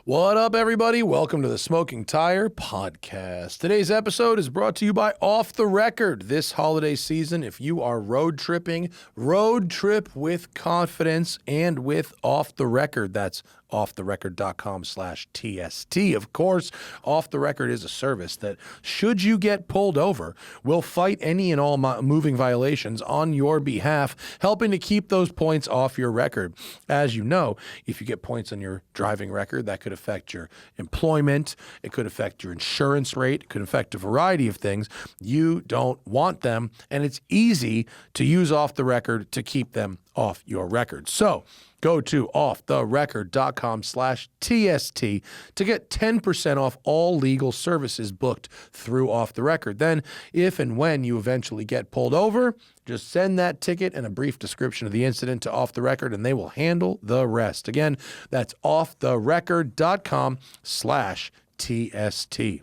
What up, everybody? Welcome to the Smoking Tire Podcast. Today's episode is brought to you by Off the Record. This holiday season, if you are road tripping, road trip with confidence and with Off the Record. That's offtherecord.com/TST. Of course, Off the Record is a service that, should you get pulled over, will fight any and all moving violations on your behalf, helping to keep those points off your record. As you know, if you get points on your driving record, that could affect your employment, it could affect your insurance rate, it could affect a variety of things. You don't want them, and it's easy to use Off the Record to keep them off your record. So go to offtherecord.com/TST to get 10% off all legal services booked through Off the Record. Then, if and when you eventually get pulled over, just send that ticket and a brief description of the incident to Off the Record, and they will handle the rest. Again, that's offtherecord.com/TST.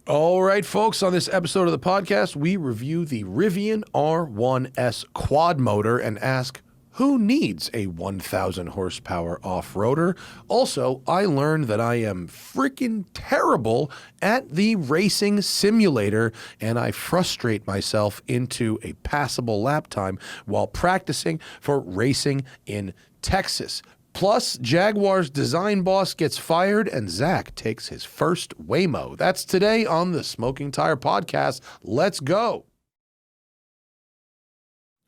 All right, folks, on this episode of the podcast, we review the Rivian R1S quad motor and ask, who needs a 1,000 horsepower off-roader? Also, I learned that I am freaking terrible at the racing simulator, and I frustrate myself into a passable lap time while practicing for racing in Texas. Plus, Jaguar's design boss gets fired and Zach takes his first Waymo. That's today on the Smoking Tire Podcast. Let's go.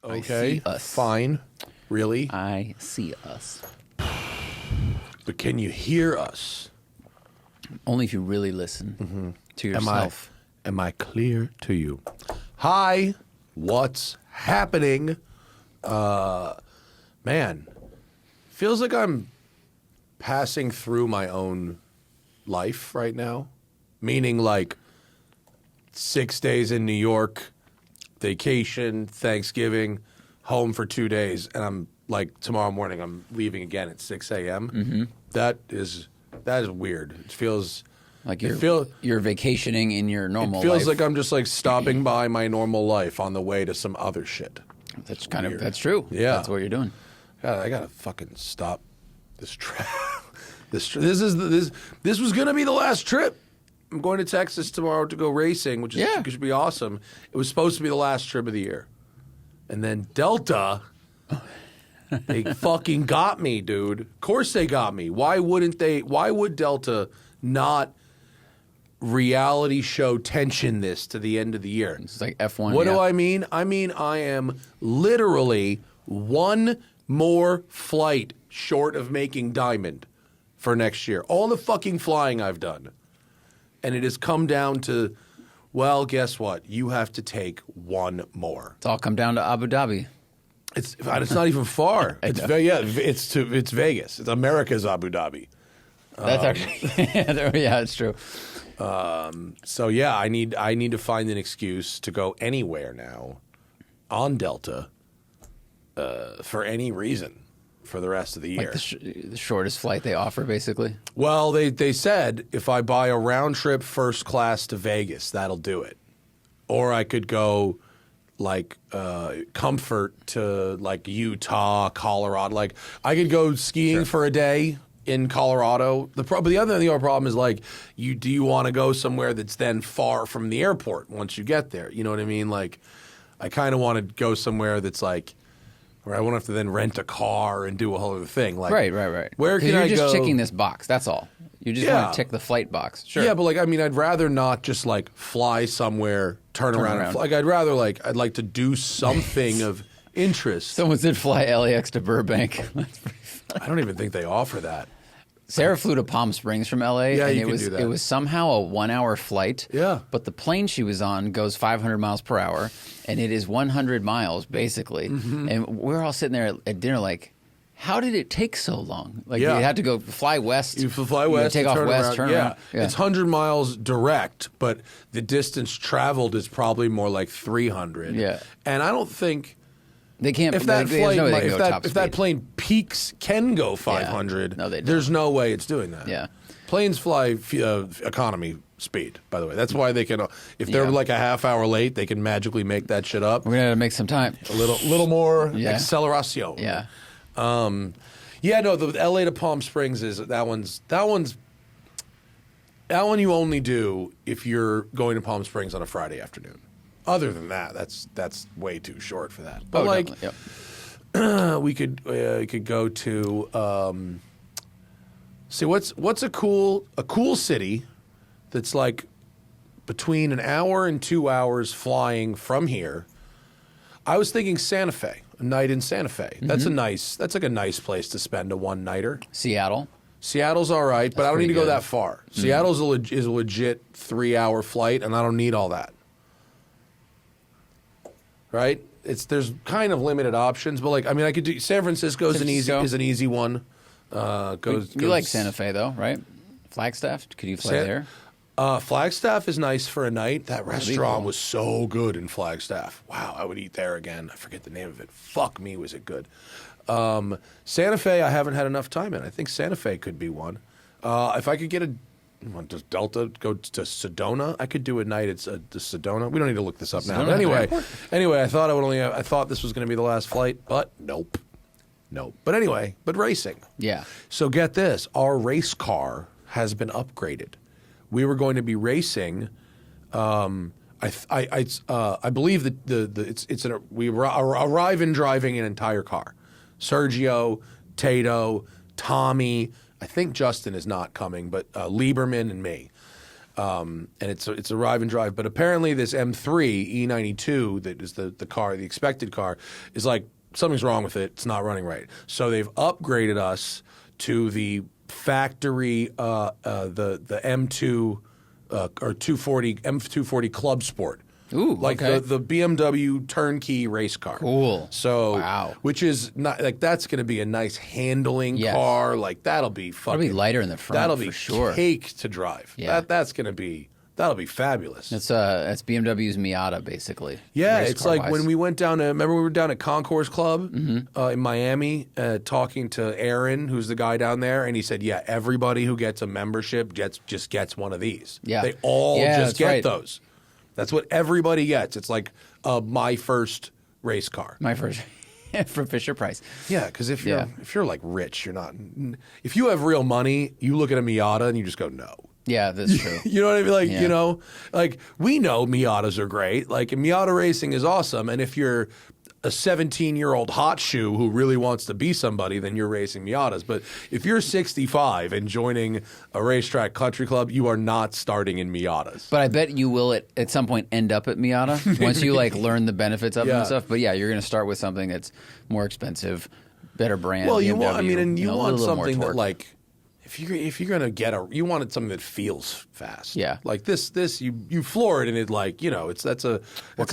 Okay, fine. Really? I see us. But can you hear us? Only if you really listen to yourself. Am I clear to you? Hi, what's happening? Man, feels like I'm passing through my own life right now. Meaning like 6 days in New York, vacation, Thanksgiving, home for 2 days, and I'm like, tomorrow morning I'm leaving again at 6 a.m. Mm-hmm. That is weird. It feels like you're vacationing in your normal life. It feels like I'm just like stopping by my normal life on the way to some other shit. That's kind of, that's true. Yeah. That's what you're doing. God, I gotta fucking stop this trip. This was gonna be the last trip. I'm going to Texas tomorrow to go racing, which should be awesome. It was supposed to be the last trip of the year, and then Delta, they fucking got me, dude. Of course they got me. Why wouldn't they? Why would Delta not reality show tension this to the end of the year? It's like F1. What do I mean? I mean I am literally one more flight short of making diamond for next year. All the fucking flying I've done. And it has come down to, well, guess what? You have to take one more. It's all come down to Abu Dhabi. It's not even far. It's Vegas. It's America's Abu Dhabi. That's actually it's true. So yeah, I need to find an excuse to go anywhere now on Delta for any reason for the rest of the year. Like the shortest flight they offer, basically. Well, they said if I buy a round trip first class to Vegas, that'll do it. Or I could go like comfort to like Utah, Colorado. Like I could go skiing for a day in Colorado. The other problem is like, do you want to go somewhere that's then far from the airport once you get there? You know what I mean? Like I kind of want to go somewhere that's like, where I won't have to then rent a car and do a whole other thing. Like, right. Where can I go? You're just ticking this box. That's all. You just want to tick the flight box. Sure. Yeah, but like, I mean, I'd rather not just like fly somewhere, turn around. And like, I'd like to do something of interest. Someone said fly LAX to Burbank. That's pretty funny. I don't even think they offer that. Sarah flew to Palm Springs from LA, and you can do that. It was somehow a 1 hour flight. Yeah. But the plane she was on goes 500 miles per hour, and it is 100 miles, basically. Mm-hmm. And we're all sitting there at dinner like, how did it take so long? Like, you had to go fly west. You fly west, take off west, turn around. Yeah. It's 100 miles direct, but the distance traveled is probably more like 300. Yeah. And I don't think... They can't. If that plane plane peaks can go 500, no, they don't. There's no way it's doing that. Yeah. Planes fly economy speed, by the way. That's why they can, if they're like a half hour late, they can magically make that shit up. We're going to make some time. A little more acceleration. Yeah. Yeah, no, the LA to Palm Springs is that one you only do if you're going to Palm Springs on a Friday afternoon. Other than that, that's way too short for that. But we could go to see what's a cool city that's like between an hour and 2 hours flying from here. I was thinking Santa Fe, a night in Santa Fe. That's like a nice place to spend a one-nighter. Seattle's all right, but I don't need to go that far. Seattle's is a legit 3-hour flight, and I don't need all that. Right? There's kind of limited options, but like I could do San Francisco is an easy one. You like Santa Fe though, right? Flagstaff, could you fly there? Flagstaff is nice for a night. That restaurant was so good in Flagstaff. Wow, I would eat there again. I forget the name of it. Fuck me, was it good. Santa Fe, I haven't had enough time in. I think Santa Fe could be one. If I could get does Delta go to Sedona? I could do a night at Sedona. We don't need to look this up now. But anyway, I thought this was going to be the last flight, but nope. But anyway, racing. Yeah. So get this, our race car has been upgraded. We were going to be racing. I believe that we arrive in driving an entire car. Sergio, Tato, Tommy. I think Justin is not coming, but Lieberman and me. And it's arrive and drive. But apparently this M3 E92 that is the car, the expected car, is like something's wrong with it. It's not running right. So they've upgraded us to the factory the M2 or 240 M240 Club Sport. Ooh, like the BMW turnkey race car. Cool. So, which is not like that's going to be a nice handling car. Like that'll be lighter in the front. That'll be for sure. Cake to drive. Yeah, that'll be fabulous. It's BMW's Miata basically. Yeah, it's like when we went down to we were down at Concourse Club in Miami talking to Aaron, who's the guy down there, and he said, yeah, everybody who gets a membership just gets one of these. Yeah, they all just get those. That's what everybody gets. It's like my first race car. My first for Fisher Price. Yeah, because if you're like rich, you're not. If you have real money, you look at a Miata and you just go no. Yeah, that's true. You know what I mean? Like you know, like we know Miatas are great. Like Miata racing is awesome, and if you're a 17-year-old hot shoe who really wants to be somebody, then you're racing Miatas. But if you're 65 and joining a racetrack country club, you are not starting in Miatas. But I bet you will at some point end up at Miata once you like learn the benefits of it and stuff. But yeah, you're going to start with something that's more expensive, better brand. Well, you BMW, want something that like if you're gonna get you wanted something that feels fast. Yeah, like this you floor it and it like it's like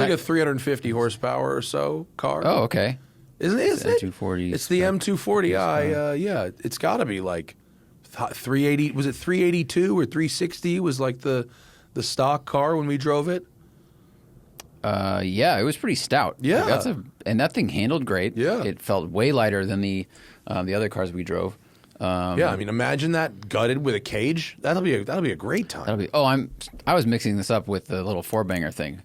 a 350 horsepower or so car. Oh, okay. Isn't it? M240. It's the M240i. Yeah, it's got to be like 380. Was it 382 or 360? Was like the stock car when we drove it. Yeah, it was pretty stout. Yeah, and that thing handled great. Yeah, it felt way lighter than the other cars we drove. I mean, imagine that gutted with a cage. That'll be a great time. I was mixing this up with the little 4-banger thing.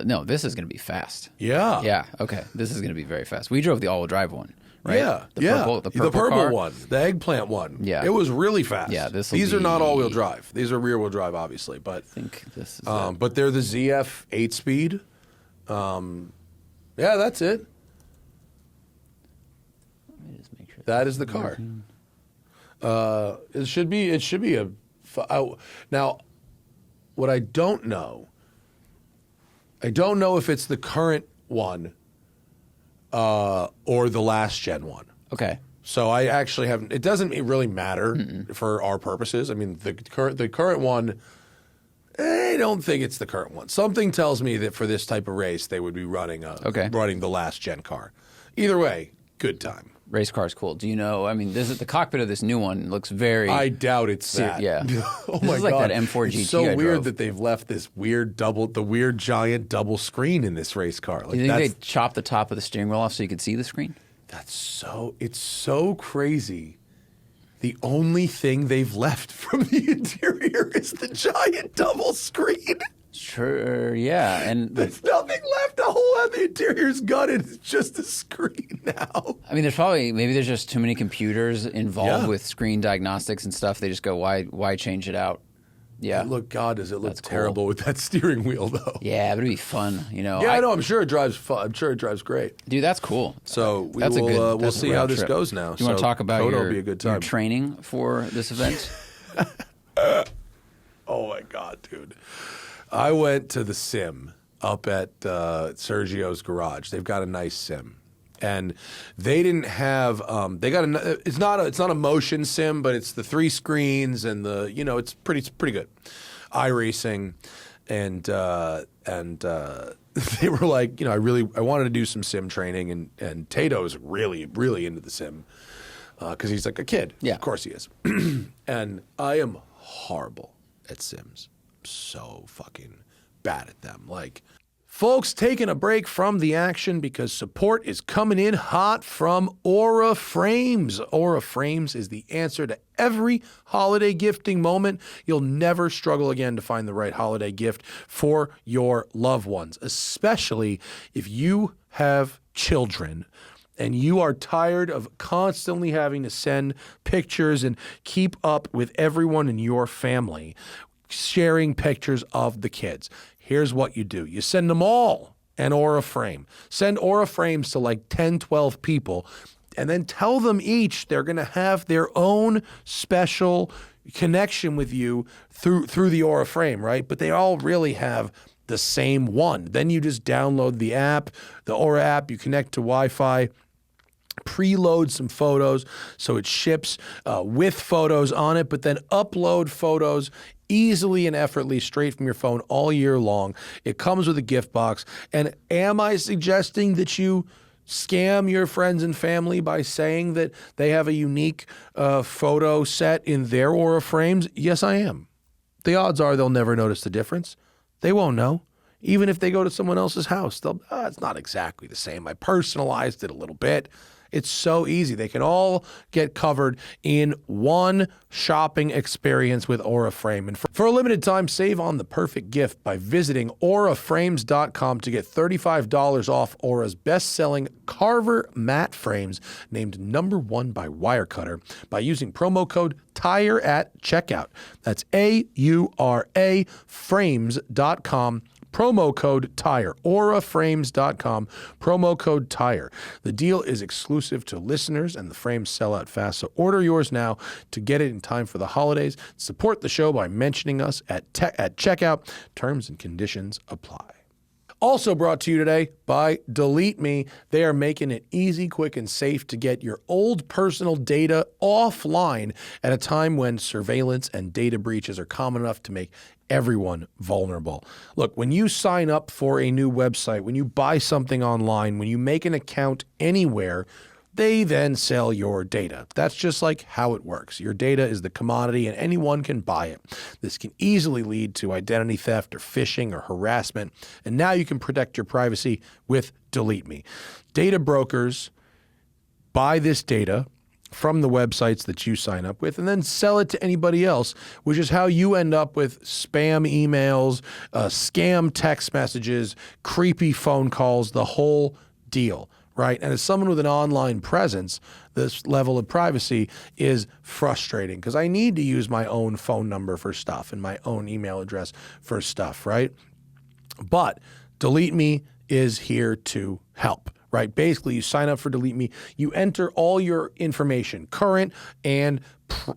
No, this is going to be fast. Yeah. Yeah. Okay. This is going to be very fast. We drove the all-wheel drive one, right? Yeah. The purple one, the eggplant one. Yeah. It was really fast. Yeah. These are not all-wheel drive. These are rear-wheel drive, obviously, but I think this is. But they're the ZF 8-speed. Yeah, that's it. Let me just make sure that is the car. It should be a. Now, what I don't know if it's the current one or the last gen one. Okay. So I actually haven't. It doesn't really matter for our purposes. I mean, the current one. I don't think it's the current one. Something tells me that for this type of race, they would be running the last gen car. Either way, good time. Race car's cool. Do you know? I mean, the cockpit of this new one looks very. I doubt it's that. Yeah. Oh this my is like god, that M4 GT. It's so I weird drove. that they've left this weird giant double screen in this race car. Like, you think they chopped the top of the steering wheel off so you could see the screen? It's so crazy. The only thing they've left from the interior is the giant double screen. Sure, yeah. And There's nothing left. The interior's gutted. It's just a screen now. I mean, maybe there's just too many computers involved with screen diagnostics and stuff. They just go, why change it out? Yeah. Does it look terrible with that steering wheel, though? Yeah, but it'd be fun, you know. Yeah, I know. I'm sure it drives fun. I'm sure it drives great. Dude, that's cool. So we'll see how this goes now. Do you want to talk about your training for this event? Oh, my God, dude. I went to the sim up at Sergio's garage. They've got a nice sim. And they didn't have it's not a motion sim, but it's the 3 screens and it's pretty good. iRacing and they were like, I wanted to do some sim training and Tato's really, really into the sim because he's like a kid. Yeah. Of course he is. And I am horrible at sims. I'm so fucking bad at them. Like, folks, taking a break from the action because support is coming in hot from Aura Frames. Aura Frames is the answer to every holiday gifting moment. You'll never struggle again to find the right holiday gift for your loved ones, especially if you have children and you are tired of constantly having to send pictures and keep up with everyone in your family sharing pictures of the kids. Here's what you do. You send them all an Aura frame. Send Aura frames to like 10, 12 people, and then tell them each they're going to have their own special connection with you through the Aura frame, right? But they all really have the same one. Then you just download the app, the Aura app, you connect to Wi-Fi, preload some photos so it ships with photos on it, but then upload photos easily and effortlessly straight from your phone all year long. It comes with a gift box. And am I suggesting that you scam your friends and family by saying that they have a unique photo set in their Aura frames? Yes, I am. The odds are they'll never notice the difference. They won't know. Even if they go to someone else's house, it's not exactly the same. I personalized it a little bit. It's so easy. They can all get covered in one shopping experience with Aura Frame. And for a limited time, save on the perfect gift by visiting auraframes.com to get $35 off Aura's best-selling Carver matte frames, named #1 by Wirecutter, by using promo code TIRE at checkout. That's AURA frames.com. Promo code TIRE, auraframes.com, promo code TIRE. The deal is exclusive to listeners and the frames sell out fast, so order yours now to get it in time for the holidays. Support the show by mentioning us at checkout. Terms and conditions apply. Also brought to you today by DeleteMe. They are making it easy, quick, and safe to get your old personal data offline at a time when surveillance and data breaches are common enough to make everyone vulnerable. Look, when you sign up for a new website, when you buy something online, when you make an account anywhere, they then sell your data. That's just like how it works. Your data is the commodity and anyone can buy it. This can easily lead to identity theft or phishing or harassment. And now you can protect your privacy with DeleteMe. Data brokers buy this data from the websites that you sign up with and then sell it to anybody else, which is how you end up with spam emails, scam text messages, creepy phone calls, the whole deal. Right? And as someone with an online presence, this level of privacy is frustrating because I need to use my own phone number for stuff and my own email address for stuff, right? But DeleteMe is here to help, right? Basically, you sign up for DeleteMe, you enter all your information, current and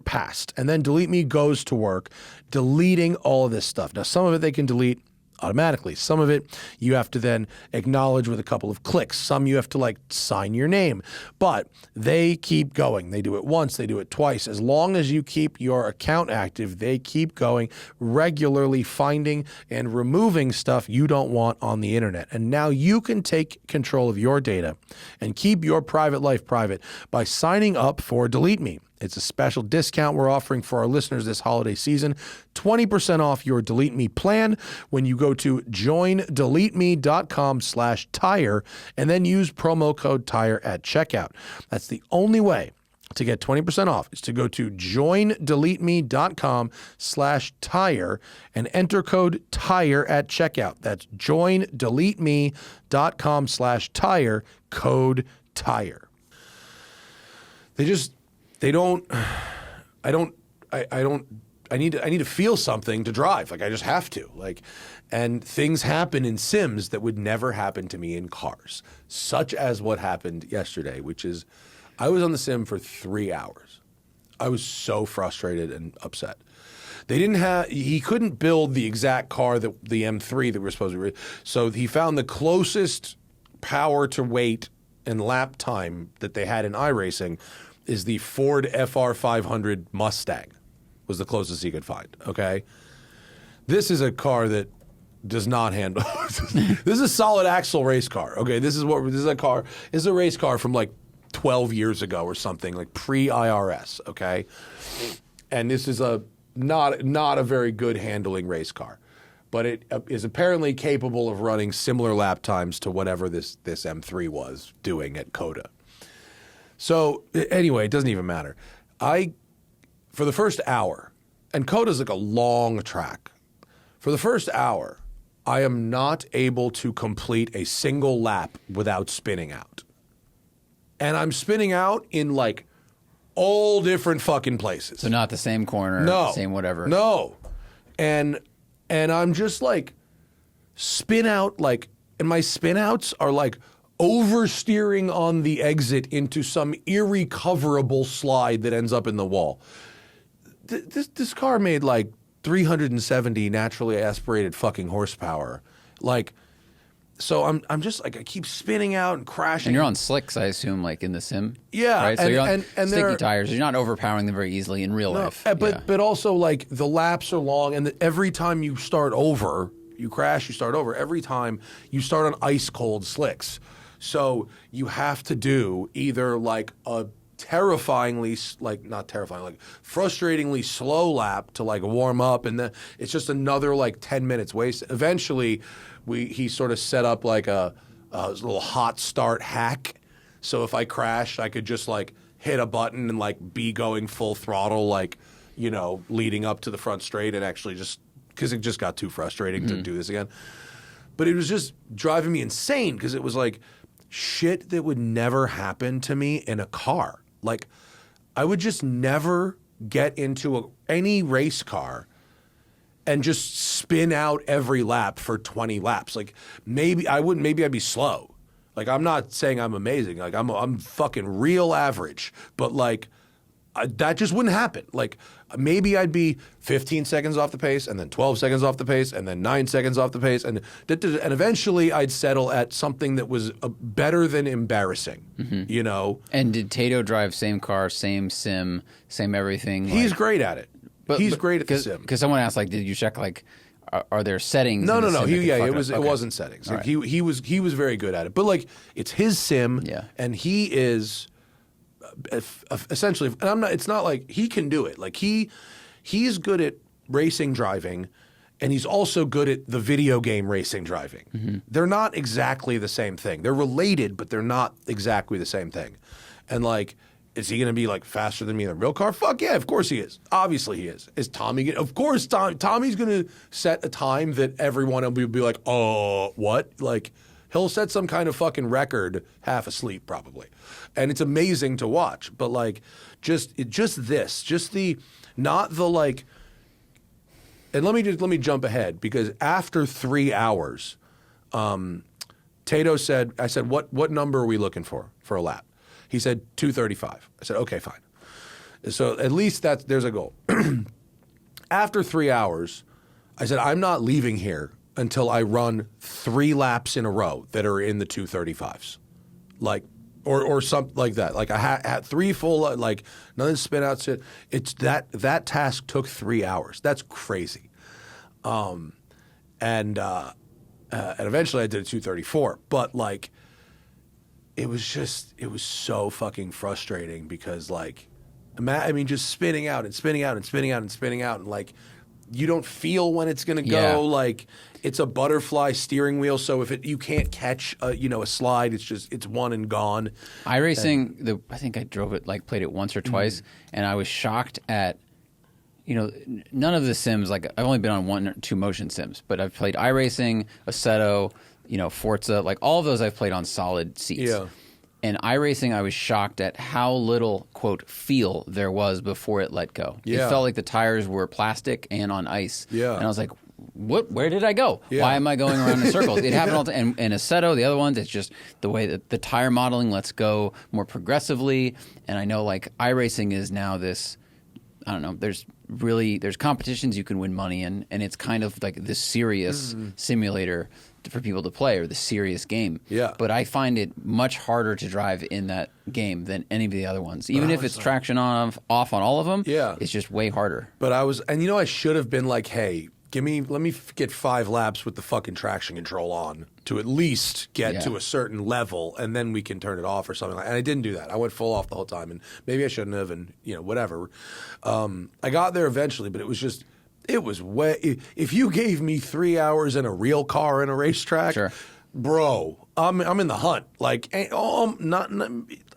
past, and then DeleteMe goes to work deleting all of this stuff. Now, some of it they can delete automatically. Some of it you have to then acknowledge with a couple of clicks. Some you have to sign your name. But they keep going. They do it once, they do it twice. As long as you keep your account active, they keep going, regularly finding and removing stuff you don't want on the internet. And now you can take control of your data and keep your private life private by signing up for DeleteMe. It's a special discount we're offering for our listeners this holiday season. 20% off your DeleteMe plan when you go to joindeleteme.com/tire and then use promo code TIRE at checkout. That's the only way to get 20% off is to go to joindeleteme.com/tire and enter code TIRE at checkout. That's joindeleteme.com/tire, code TIRE. I need to feel something to drive. Like, I just have to. Like, and things happen in sims that would never happen to me in cars, such as what happened yesterday, which is I was on the sim for 3 hours. I was so frustrated and upset. He couldn't build the exact car that the M3 that we were supposed to, so he found the closest power to weight and lap time that they had in iRacing is the Ford FR500 Mustang was the closest he could find, okay? This is a car that does not handle. This is a solid axle race car, okay? This is a race car from like 12 years ago or something, like pre-IRS, okay? And this is not a very good handling race car, but it is apparently capable of running similar lap times to whatever this M3 was doing at COTA. So anyway, it doesn't even matter. For the first hour, and COTA's like a long track. For the first hour, I am not able to complete a single lap without spinning out. And I'm spinning out in like all different fucking places. So not the same corner, no, same whatever. No. And I'm just like spin out, like, and my spin outs are like oversteering on the exit into some irrecoverable slide that ends up in the wall. This car made like 370 naturally aspirated fucking horsepower. Like, so I'm just like, I keep spinning out and crashing. And you're on slicks, I assume, like in the sim. Yeah. Right? So you're on and sticky tires. You're not overpowering them very easily in real life. But also like the laps are long, and every time you start over, you crash, you start over. Every time you start on ice cold slicks. So you have to do either like a frustratingly slow lap to like warm up, and then it's just another like 10 minutes waste. Eventually, he sort of set up like a little hot start hack, so if I crash, I could just like hit a button and like be going full throttle, like, you know, leading up to the front straight, and actually just because it just got too frustrating to do this again. But it was just driving me insane because it was like shit that would never happen to me in a car. Like, I would just never get into any race car and just spin out every lap for 20 laps. Like, maybe I'd be slow. Like, I'm not saying I'm amazing. Like, I'm fucking real average. But, like, that just wouldn't happen. Like, maybe I'd be 15 seconds off the pace, and then 12 seconds off the pace, and then 9 seconds off the pace, and eventually I'd settle at something that was better than embarrassing, you know? And did Tato drive same car, same sim, same everything? He's great at it. He's great at the sim. Because someone asked, like, did you check, like, are there settings? No. It wasn't settings. Like, right. He was very good at it. But, like, it's his sim, and he is essentially, and it's not like he can do it. Like, he's good at racing driving, and he's also good at the video game racing driving. They're not exactly the same thing. They're related, but they're not exactly the same thing. And like, is he going to be like faster than me in a real car? Fuck yeah, of course he is. Obviously he is. Is Tommy? Of course Tommy's going to set a time that everyone will be like, oh, what? Like, he'll set some kind of fucking record half asleep probably. And it's amazing to watch. But like, not the like, and let me jump ahead, because after 3 hours, Tato said, I said, what number are we looking for a lap? He said 235. I said, okay, fine. So at least there's a goal. After 3 hours, I said, I'm not leaving here until I run 3 laps in a row that are in the 235s. Like, or something like that. Like, I had 3 full, like, nothing spin out shit. It's that task took 3 hours. That's crazy. And eventually I did a 234. But like, it was so fucking frustrating because, like, I mean, just spinning out and spinning out and spinning out and spinning out, and like, you don't feel when it's going to go. Yeah. Like it's a butterfly steering wheel, so if you can't catch a slide, it's one and gone. iRacing, I think I drove it, like played it once or twice, and I was shocked at, none of the sims, like I've only been on 1 or 2 motion sims, but I've played iRacing, Assetto, Forza, like all of those I've played on solid seats. Yeah. And iRacing, I was shocked at how little, quote, feel there was before it let go. Yeah. It felt like the tires were plastic and on ice. Yeah. And I was like, where did I go? Yeah. Why am I going around in circles? It happened all the time. And Assetto, the other ones, it's just the way that the tire modeling lets go more progressively. And I know, like, iRacing is now this, I don't know, there's competitions you can win money in, and it's kind of like this serious simulator for people to play, or the serious game. Yeah. But I find it much harder to drive in that game than any of the other ones. Even if it's traction off on all of them, it's just way harder. But I should have been like, hey, let me get 5 laps with the fucking traction control on to at least get to a certain level, and then we can turn it off or something like that. And I didn't do that. I went full off the whole time, and maybe I shouldn't have, and whatever. I got there eventually, but it was way. If you gave me 3 hours in a real car in a racetrack, Sure. bro, I'm in the hunt. Like, not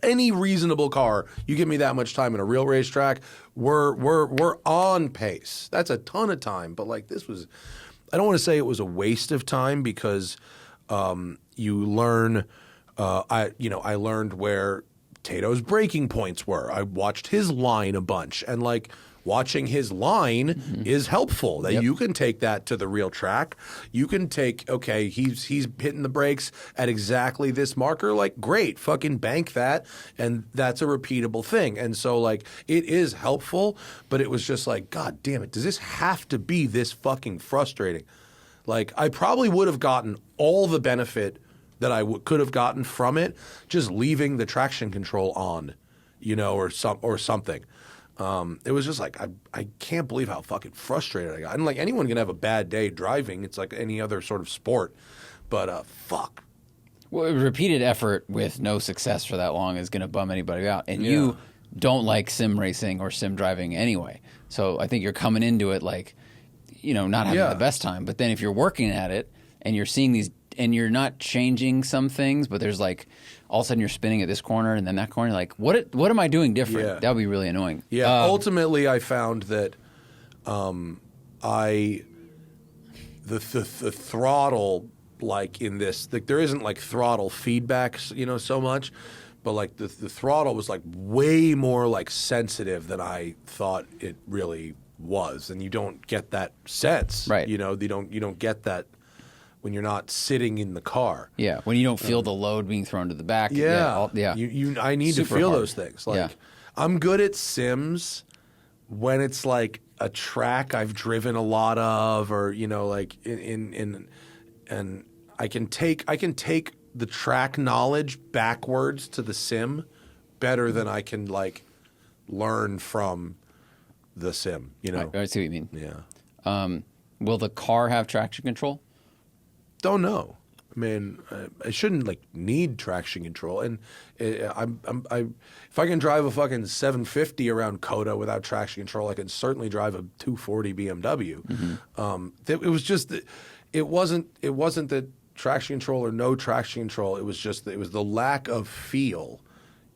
any reasonable car, you give me that much time in a real racetrack, we're on pace. That's a ton of time. But like this was, I don't want to say it was a waste of time because you learn. I learned where Tato's breaking points were. I watched his line a bunch, and like watching his line is helpful. That you can take that to the real track. You can take, okay, he's hitting the brakes at exactly this marker. Like, great, fucking bank that, and that's a repeatable thing. And so, like, it is helpful, but it was just like, God damn it, does this have to be this fucking frustrating? Like, I probably would have gotten all the benefit that I could have gotten from it just leaving the traction control on, or something. It was just like, I can't believe how fucking frustrated I got. And like anyone can have a bad day driving. It's like any other sort of sport. But fuck. Well, repeated effort with no success for that long is going to bum anybody out. And you don't like sim racing or sim driving anyway. So I think you're coming into it like, not having the best time. But then if you're working at it and you're seeing these, and you're not changing some things, but there's like, all of a sudden you're spinning at this corner and then that corner. Like, what am I doing different? Yeah. That would be really annoying. Yeah. Ultimately, I found that the throttle, like in this, like there isn't like throttle feedback, so much, but like the throttle was like way more like sensitive than I thought it really was, and you don't get that sense, right? You don't get that when you're not sitting in the car. Yeah, when you don't feel the load being thrown to the back. Yeah. I need Super to feel hard. those things. Like, I'm good at sims when it's like a track I've driven a lot of, or like and I can take the track knowledge backwards to the sim better than I can like learn from the sim. I see what you mean. Yeah. Will the car have traction control? Don't know. I mean, I shouldn't like need traction control, and if I can drive a fucking 750 around Coda without traction control, I can certainly drive a 240 BMW. It was just that it wasn't that traction control or no traction control. It was just it was the lack of feel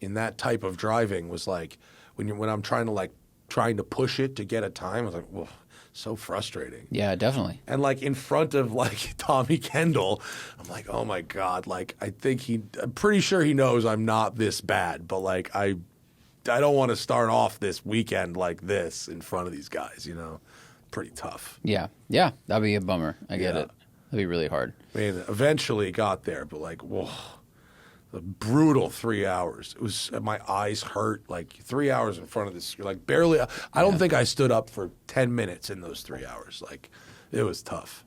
in that type of driving was like when I'm trying to push it to get a time. I was like, whoa. So frustrating. Yeah, definitely. And like in front of like Tommy Kendall, I'm like, oh my God. Like I'm pretty sure he knows I'm not this bad, but like I don't want to start off this weekend like this in front of these guys, Pretty tough. Yeah. Yeah. That'd be a bummer. I get it. That'd be really hard. I mean, eventually got there, but like, whoa. A brutal 3 hours. It was my eyes hurt. Like 3 hours in front of this, like barely. I don't think I stood up for 10 minutes in those 3 hours. Like it was tough.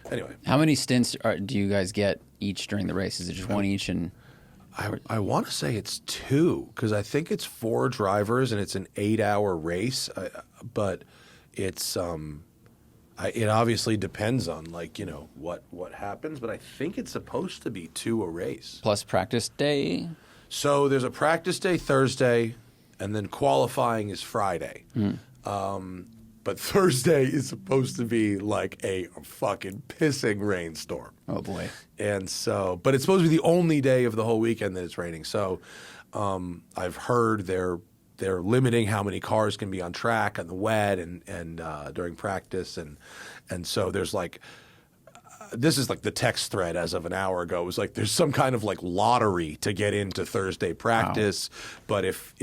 Anyway, how many stints do you guys get each during the race? Is it just one each? And I want to say it's 2 because I think it's 4 drivers and it's an 8-hour race. But it's it obviously depends on like what happens, but I think it's supposed to be 2 a race plus practice day. So there's a practice day Thursday, and then qualifying is Friday. But Thursday is supposed to be like a fucking pissing rainstorm. Oh boy. And so, but it's supposed to be the only day of the whole weekend that it's raining. So I've heard they're limiting how many cars can be on track on the wet and during practice. And so there's like, this is like the text thread as of an hour ago. It was like there's some kind of like lottery to get into Thursday practice. Wow. But if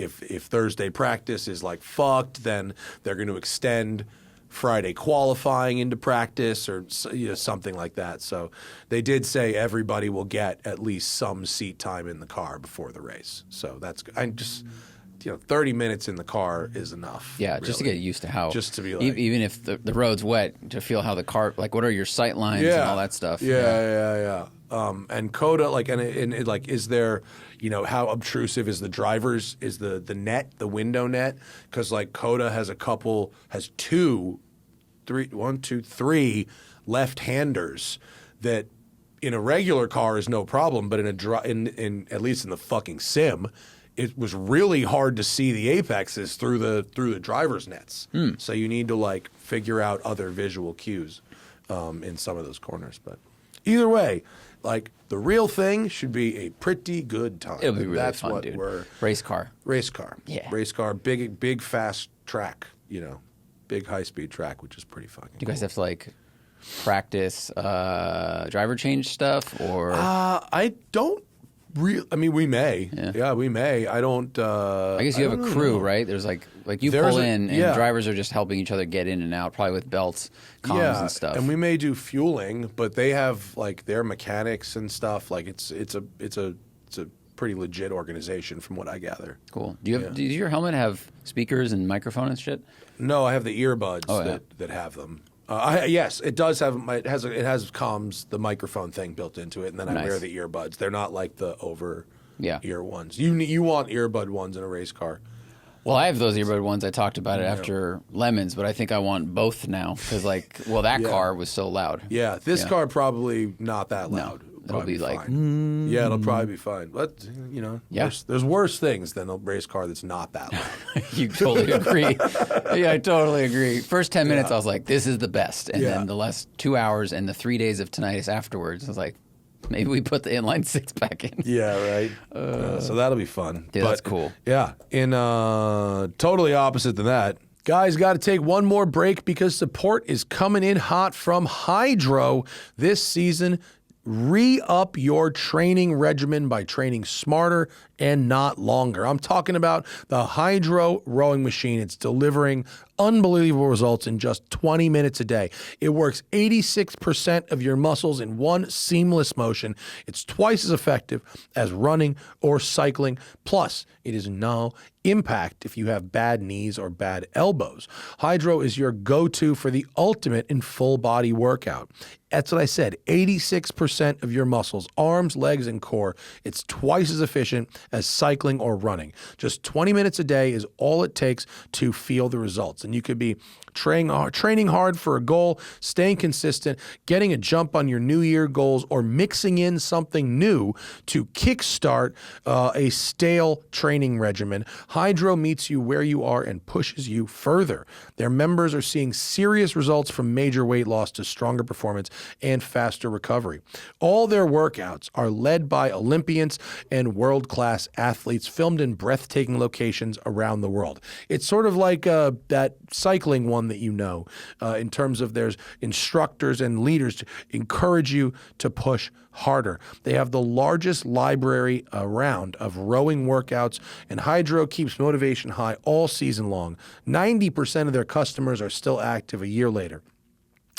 Thursday practice is like fucked, then they're going to extend Friday qualifying into practice or something like that. So they did say everybody will get at least some seat time in the car before the race. So that's I just. 30 minutes in the car is enough. Yeah, really. just to get used to how. Just to be like. Even if the road's wet, to feel how the car, like what are your sight lines and all that stuff. Yeah. And COTA, like, and like, is there, how obtrusive is the driver's, is the net, the window net? Because like COTA has three left-handers that in a regular car is no problem, but in at least in the fucking sim, it was really hard to see the apexes through the driver's nets. So you need to like figure out other visual cues in some of those corners. But either way, like the real thing should be a pretty good time. It'll be really That's fun, what dude. We're race car. Yeah. Race car, big fast track, big high speed track, which is pretty fucking Do you guys have to like practice driver change stuff or? I don't. We may. Yeah, we may. I don't. I guess you have a crew, right? There's like you pull in, and drivers are just helping each other get in and out, probably with belts, comms, and stuff. And we may do fueling, but they have like their mechanics and stuff. Like it's a pretty legit organization, from what I gather. Cool. Does your helmet have speakers and microphone and shit? No, I have the earbuds that have them. Yes, it does have. It has comms, the microphone thing built into it, and then I wear the earbuds. They're not like the over ear ones. You want earbud ones in a race car. Well, I have those earbud ones. I talked about it after Lemons, but I think I want both now because that car was so loud. Yeah, this car probably not that loud. No. It'll be like, yeah, it'll probably be fine. But there's worse things than a race car that's not that loud. You totally agree. Yeah, I totally agree. First 10 minutes, I was like, this is the best, and then the last 2 hours and the 3 days of tinnitus afterwards, I was like, maybe we put the inline six back in. Yeah, right. So that'll be fun. Yeah, that's cool. Yeah, in totally opposite than that. Guys, got to take one more break because support is coming in hot from Hydrow this season. Re-up your training regimen by training smarter and not longer. I'm talking about the Hydrow rowing machine. It's delivering unbelievable results in just 20 minutes a day. It works 86% of your muscles in one seamless motion. It's twice as effective as running or cycling. Plus, it is no impact if you have bad knees or bad elbows. Hydrow is your go-to for the ultimate in full body workout. That's what I said, 86% of your muscles, arms, legs, and core. It's twice as efficient as cycling or running. Just 20 minutes a day is all it takes to feel the results. And you could be training hard for a goal, staying consistent, getting a jump on your New Year goals, or mixing in something new to kickstart a stale training regimen. Hydrow meets you where you are and pushes you further. Their members are seeing serious results from major weight loss to stronger performance and faster recovery. All their workouts are led by Olympians and world-class athletes filmed in breathtaking locations around the world. It's sort of like that cycling one that in terms of there's instructors and leaders to encourage you to push harder. They have the largest library around of rowing workouts, and Hydrow keeps motivation high all season long. 90% of their customers are still active a year later.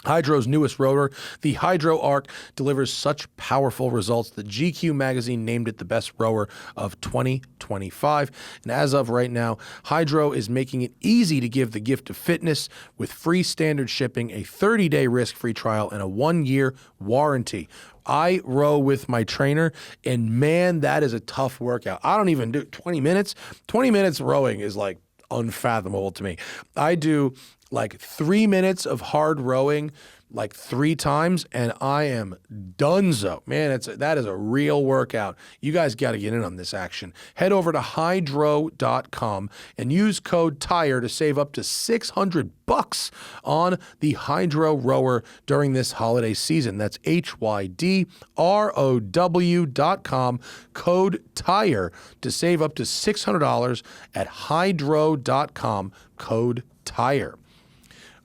Hydrow's newest rotor, the Hydrow Arc, delivers such powerful results that GQ magazine named it the best rower of 2025. And as of right now, Hydrow is making it easy to give the gift of fitness with free standard shipping, a 30-day risk-free trial, and a 1-year warranty. I row with my trainer, and man, that is a tough workout. I don't even do 20 minutes. 20 minutes rowing is like unfathomable to me. I do like 3 minutes of hard rowing, like 3 times, and I am donezo. Man, that is a real workout. You guys got to get in on this action. Head over to Hydrow.com and use code TIRE to save up to $600 on the Hydrow rower during this holiday season. That's HYDROW.com, code TIRE to save up to $600 at Hydrow.com, code TIRE.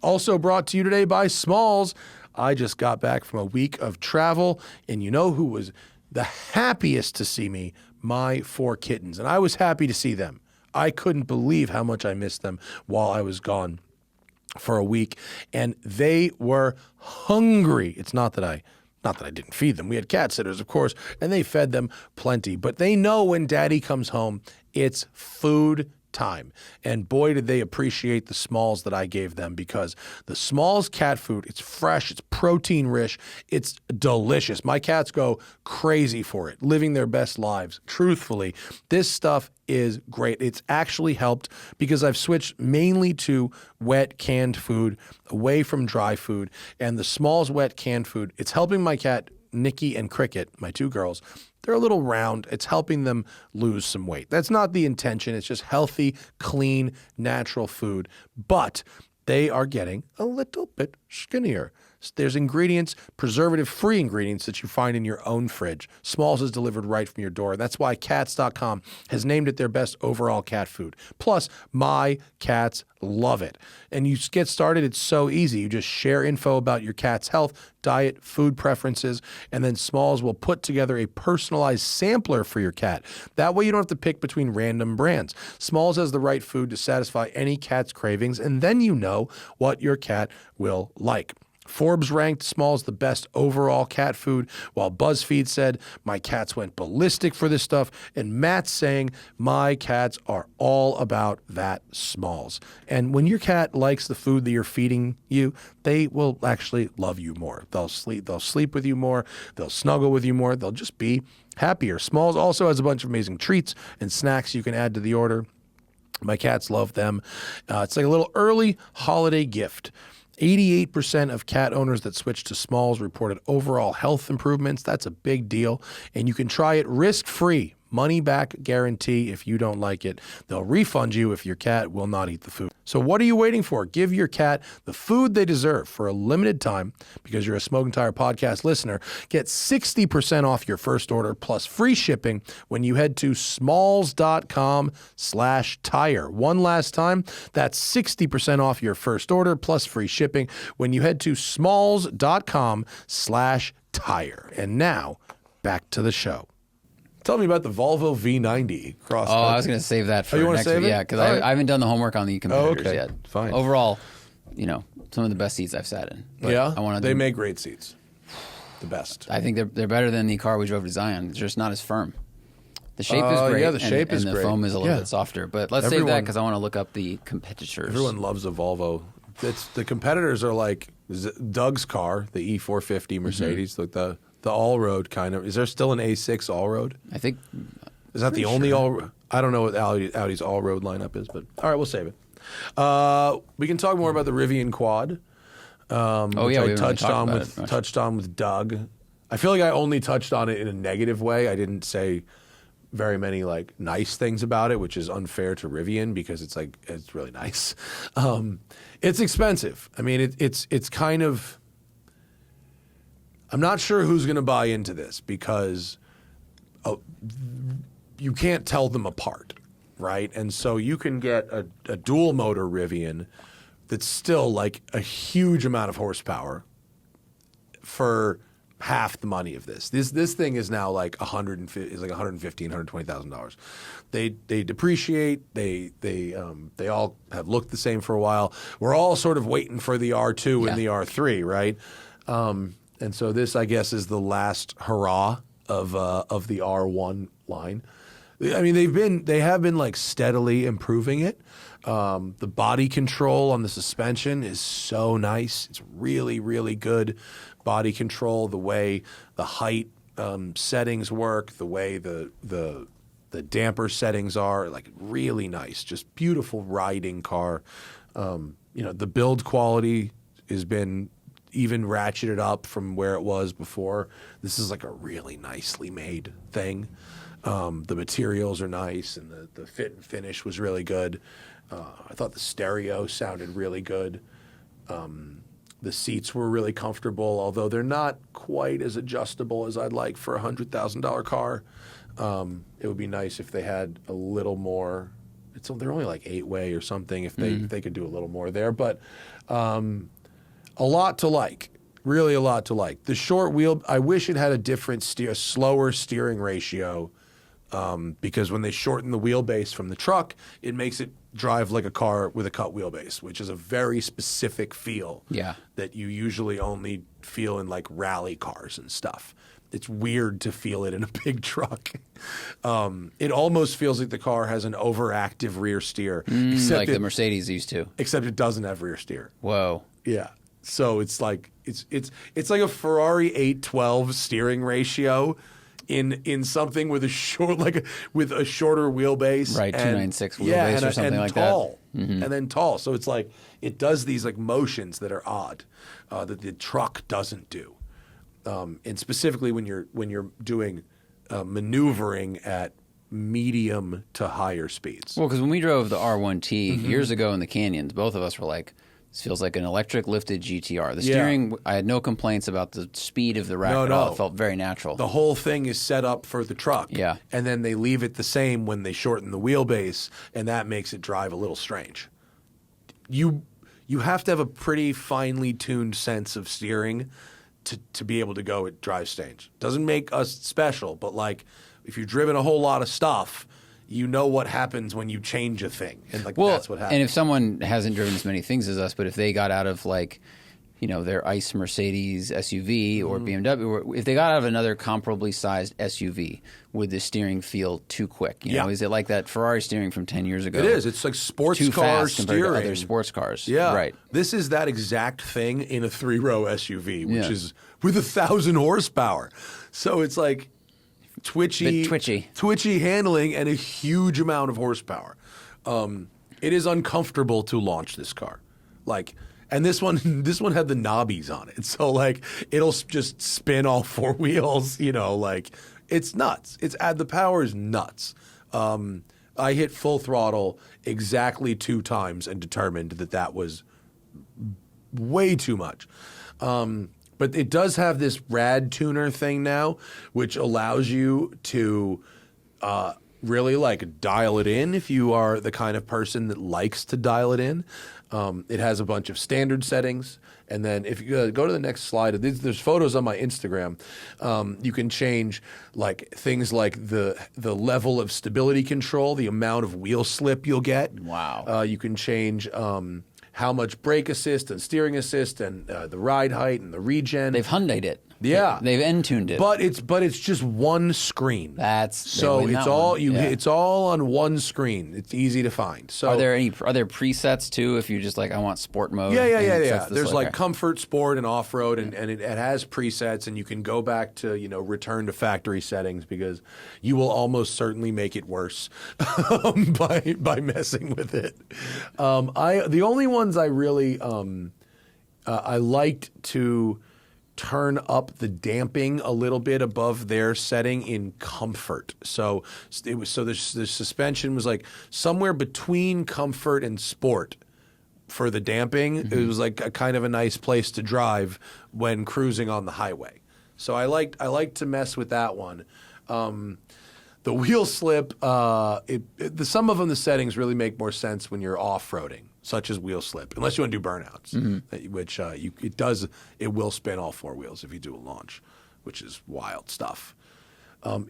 Also brought to you today by Smalls. I just got back from a week of travel, and you know who was the happiest to see me? My 4 kittens. And I was happy to see them. I couldn't believe how much I missed them while I was gone for a week, and they were hungry. It's not that I didn't feed them. We had cat sitters, of course, and they fed them plenty. But they know when Daddy comes home, it's food time. And boy, did they appreciate the Smalls that I gave them, because the Smalls cat food, it's fresh, it's protein rich, it's delicious. My cats go crazy for it, living their best lives. Truthfully, this stuff is great. It's actually helped because I've switched mainly to wet canned food, away from dry food, and the Smalls wet canned food, it's helping my cat Nikki and Cricket, my 2 girls. They're a little round. It's helping them lose some weight. That's not the intention. It's just healthy, clean, natural food. But they are getting a little bit skinnier. There's ingredients, preservative-free ingredients that you find in your own fridge. Smalls is delivered right from your door. That's why Cats.com has named it their best overall cat food. Plus, my cats love it. And you get started, it's so easy. You just share info about your cat's health, diet, food preferences, and then Smalls will put together a personalized sampler for your cat. That way you don't have to pick between random brands. Smalls has the right food to satisfy any cat's cravings, and then you know what your cat will like. Forbes ranked Smalls the best overall cat food, while BuzzFeed said, my cats went ballistic for this stuff, and Matt's saying, my cats are all about that Smalls. And when your cat likes the food that you're feeding you, they will actually love you more. They'll sleep with you more, they'll snuggle with you more, they'll just be happier. Smalls also has a bunch of amazing treats and snacks you can add to the order. My cats love them. It's like a little early holiday gift. 88% of cat owners that switched to Smalls reported overall health improvements. That's a big deal. And you can try it risk-free. Money-back guarantee if you don't like it. They'll refund you if your cat will not eat the food. So what are you waiting for? Give your cat the food they deserve for a limited time. Because you're a Smoking Tire podcast listener, get 60% off your first order plus free shipping when you head to smalls.com/tire. One last time, that's 60% off your first order plus free shipping when you head to smalls.com/tire. And now, back to the show. Tell me about the Volvo V90 cross. Oh, I was going to save that for next week. Yeah, because I haven't done the homework on the competitors yet. Fine. Overall, some of the best seats I've sat in. But yeah, they make great seats. The best. I think they're better than the car we drove to Zion. It's just not as firm. The shape is great. Yeah, the shape is great. great. And the foam is a little bit softer. But let's save that because I want to look up the competitors. Everyone loves a Volvo. The competitors are like Doug's car, the E450 Mercedes, like the all-road kind of. Is there still an A6 all-road? I think. Is that the only all? I don't know what Audi's all-road lineup is, but all right, we'll save it. We can talk more about the Rivian Quad. I touched on with Doug. I feel like I only touched on it in a negative way. I didn't say very many nice things about it, which is unfair to Rivian because it's really nice. It's expensive. I mean, it's kind of. I'm not sure who's going to buy into this because you can't tell them apart, right? And so you can get a dual motor Rivian that's still a huge amount of horsepower for half the money of this. This thing is now $120,000. They depreciate. They all have looked the same for a while. We're all sort of waiting for the R2 and the R3, right? And so this, I guess, is the last hurrah of the R1 line. I mean, they have been steadily improving it. The body control on the suspension is so nice. It's really, really good body control. The way the height settings work, the way the damper settings are, really nice. Just beautiful riding car. The build quality has been even ratcheted up from where it was before. This is like a really nicely made thing. The materials are nice, and the fit and finish was really good. I thought the stereo sounded really good. The seats were really comfortable, although they're not quite as adjustable as I'd like for a $100,000 car. It would be nice if they had a little more. They're only like 8-way or something. If they could do a little more there, but a lot to like. Really, a lot to like. The short wheel. I wish it had a different slower steering ratio, because when they shorten the wheelbase from the truck, it makes it drive like a car with a cut wheelbase, which is a very specific feel. Yeah. That you usually only feel in like rally cars and stuff. It's weird to feel it in a big truck. It almost feels like the car has an overactive rear steer. Like the Mercedes used to. Except it doesn't have rear steer. Whoa. Yeah. So it's like it's like a Ferrari 812 steering ratio in something with a shorter wheelbase. Right, 296 wheelbase or something like tall, that. Mm-hmm. And then tall. So it's like it does these like motions that are odd that the truck doesn't do. And specifically when you're doing maneuvering at medium to higher speeds. Well, because when we drove the R1T years ago in the canyons, both of us were like, this feels like an electric lifted GTR. The steering, I had no complaints about the speed of the rack at all. It felt very natural. The whole thing is set up for the truck. Yeah. And then they leave it the same when they shorten the wheelbase, and that makes it drive a little strange. You have to have a pretty finely tuned sense of steering to be able to go at drive stage. Doesn't make us special, but like if you've driven a whole lot of stuff, you know what happens when you change a thing, and like that's what happens. And if someone hasn't driven as many things as us, but if they got out of like, their ICE Mercedes SUV or BMW, or if they got out of another comparably sized SUV, would the steering feel too quick? Is it like that Ferrari steering from 10 years ago? It is. It's like sports too car fast steering. compared to other sports cars. Yeah, right. This is that exact thing in a 3-row SUV, which is with 1,000 horsepower. So it's like twitchy handling and a huge amount of horsepower. It is uncomfortable to launch this car, and this one had the knobbies on it, so like it'll just spin all 4 wheels. It's nuts. The power is nuts. I hit full throttle exactly 2 times and determined that was way too much. But it does have this rad tuner thing now, which allows you to really like dial it in if you are the kind of person that likes to dial it in. It has a bunch of standard settings. And then if you go to the next slide, there's photos on my Instagram. You can change like things like the level of stability control, the amount of wheel slip you'll get. Wow. You can change how much brake assist and steering assist and the ride height and the regen. They've Hyundai'd it. Yeah, they've end-tuned it. But it's just one screen. It's all on one screen. It's easy to find. So are there presets too? If you just like, I want sport mode. Yeah. There's like comfort, sport, and off road, and it has presets, and you can go back to return to factory settings because you will almost certainly make it worse by messing with it. The only ones I really I liked to turn up the damping a little bit above their setting in comfort. So the suspension was like somewhere between comfort and sport for the damping. It was like a kind of a nice place to drive when cruising on the highway. So I liked to mess with that one. The wheel slip, some of them, the settings really make more sense when you're off-roading, such as wheel slip, unless you want to do burnouts, which it will spin all 4 wheels if you do a launch, which is wild stuff. I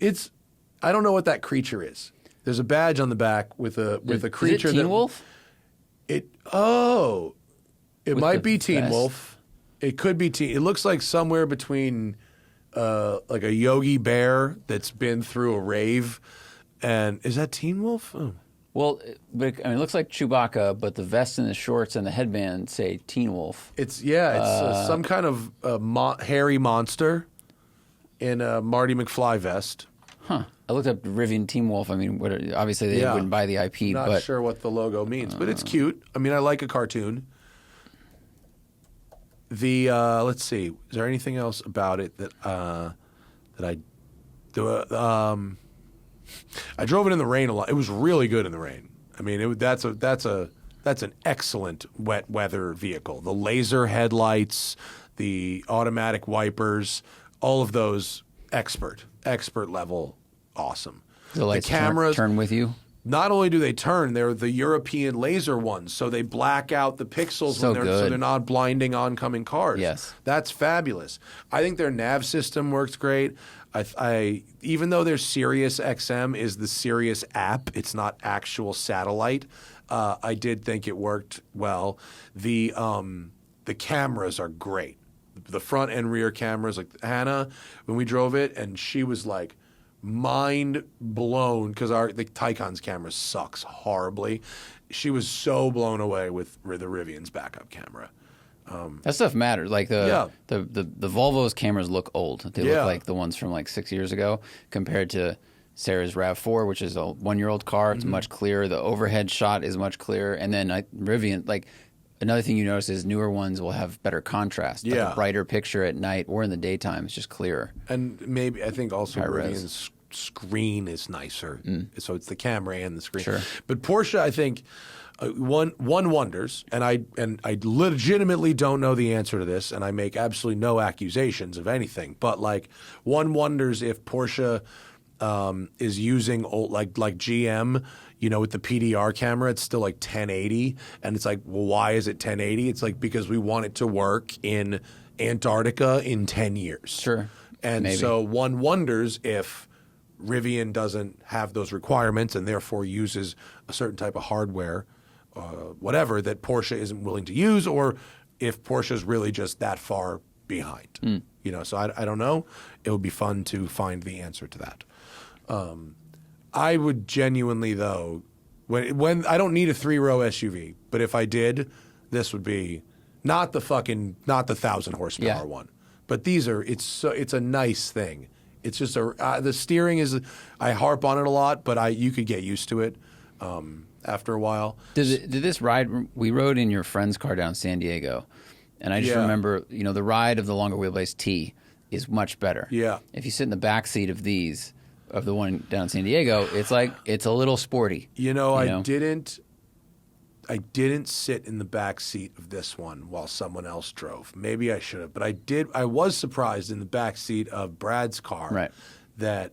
don't know what that creature is. There's a badge on the back with a creature. Is it Teen Wolf? It might be Teen Wolf. It could be Teen. It looks like somewhere between like a Yogi Bear that's been through a rave, and is that Teen Wolf? Oh. Well, but it looks like Chewbacca, but the vest and the shorts and the headband say Teen Wolf. It's some kind of hairy monster in a Marty McFly vest. Huh. I looked up Rivian Teen Wolf. Obviously they wouldn't buy the IP. Not sure what the logo means, but it's cute. I like a cartoon. The let's see. Is there anything else about it that I do? I drove it in the rain a lot. It was really good in the rain. I mean, that's an excellent wet weather vehicle. The laser headlights, the automatic wipers, all of those expert level, awesome. The lights cameras turn with you. Not only do they turn, they're the European laser ones, so they black out the pixels So they're not blinding oncoming cars. Yes. That's fabulous. I think their nav system works great. I even though their Sirius XM is the Sirius app, it's not actual satellite. I did think it worked well. The cameras are great. The front and rear cameras, like Hannah, when we drove it, and she was like mind blown because the Taycan's camera sucks horribly. She was so blown away with the Rivian's backup camera. That stuff matters. Like the Volvo's cameras look old. They look like the ones from like 6 years ago compared to Sarah's RAV4, which is a 1-year-old car. It's much clearer. The overhead shot is much clearer. And then Rivian, like another thing you notice is newer ones will have better contrast. Like a brighter picture at night or in the daytime. It's just clearer. And maybe I think also Rivian's screen is nicer. So it's the camera and the screen. Sure. But Porsche, I think one wonders, and I legitimately don't know the answer to this, and I make absolutely no accusations of anything, but like one wonders if Porsche is using old, like GM, you know, with the PDR camera, it's still like 1080, and it's like, well, why is it 1080? It's like because we want it to work in Antarctica in 10 years. Sure. And maybe. So one wonders if Rivian doesn't have those requirements and therefore uses a certain type of hardware, whatever, that Porsche isn't willing to use, or if Porsche is really just that far behind. You know, so I don't know. It would be fun to find the answer to that. I would genuinely, though, when I don't need a 3-row SUV, but if I did, this would be not the 1,000 horsepower one. But these are it's a nice thing. It's just the steering is, I harp on it a lot, but you could get used to it after a while. Did this ride? We rode in your friend's car down San Diego, and I just remember, you know, the ride of the longer wheelbase T is much better. Yeah. If you sit in the back seat of the one down in San Diego, it's like it's a little sporty. You know? I didn't sit in the back seat of this one while someone else drove. Maybe I should have, but I did. I was surprised in the back seat of Brad's car that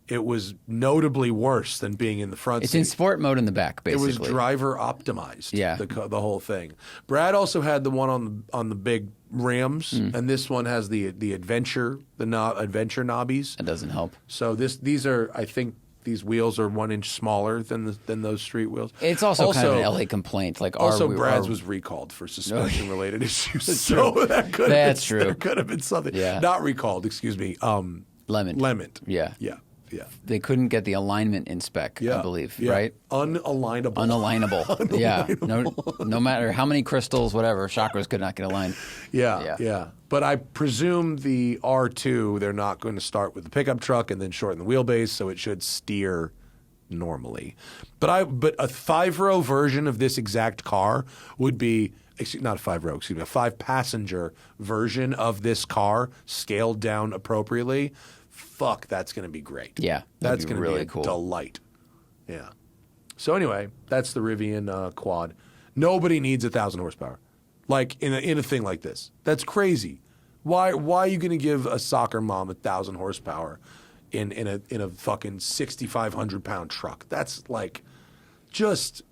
it was notably worse than being in the front It's seat. in sport mode in the back, basically. It was driver optimized. Yeah. The whole thing. Brad also had the one on the big rims, and this one has the adventure adventure knobbies. That doesn't help. So these are, I think, these wheels are 1 inch smaller than those street wheels. It's also kind of an LA complaint. Like Brad's was recalled for suspension related issues. So that could there could have been something. Yeah. Not recalled, excuse me. Lemon. Yeah. Yeah. Yeah. They couldn't get the alignment in spec, I believe, right? Unalignable. Unalignable. Yeah. No matter how many crystals, whatever, chakras could not get aligned. Yeah. But I presume the R2, they're not going to start with the pickup truck and then shorten the wheelbase, so it should steer normally. But a 5-row version of this exact car would be, not a 5-row, excuse me, a 5-passenger version of this car scaled down appropriately. Fuck, that's going to be great. Yeah, that's going to really be a cool. delight. Yeah. So anyway, that's the Rivian quad. Nobody needs 1,000 horsepower, like in a thing like this. That's crazy. Why are you going to give a soccer mom 1,000 horsepower in a fucking 6,500 pound truck? That's like, just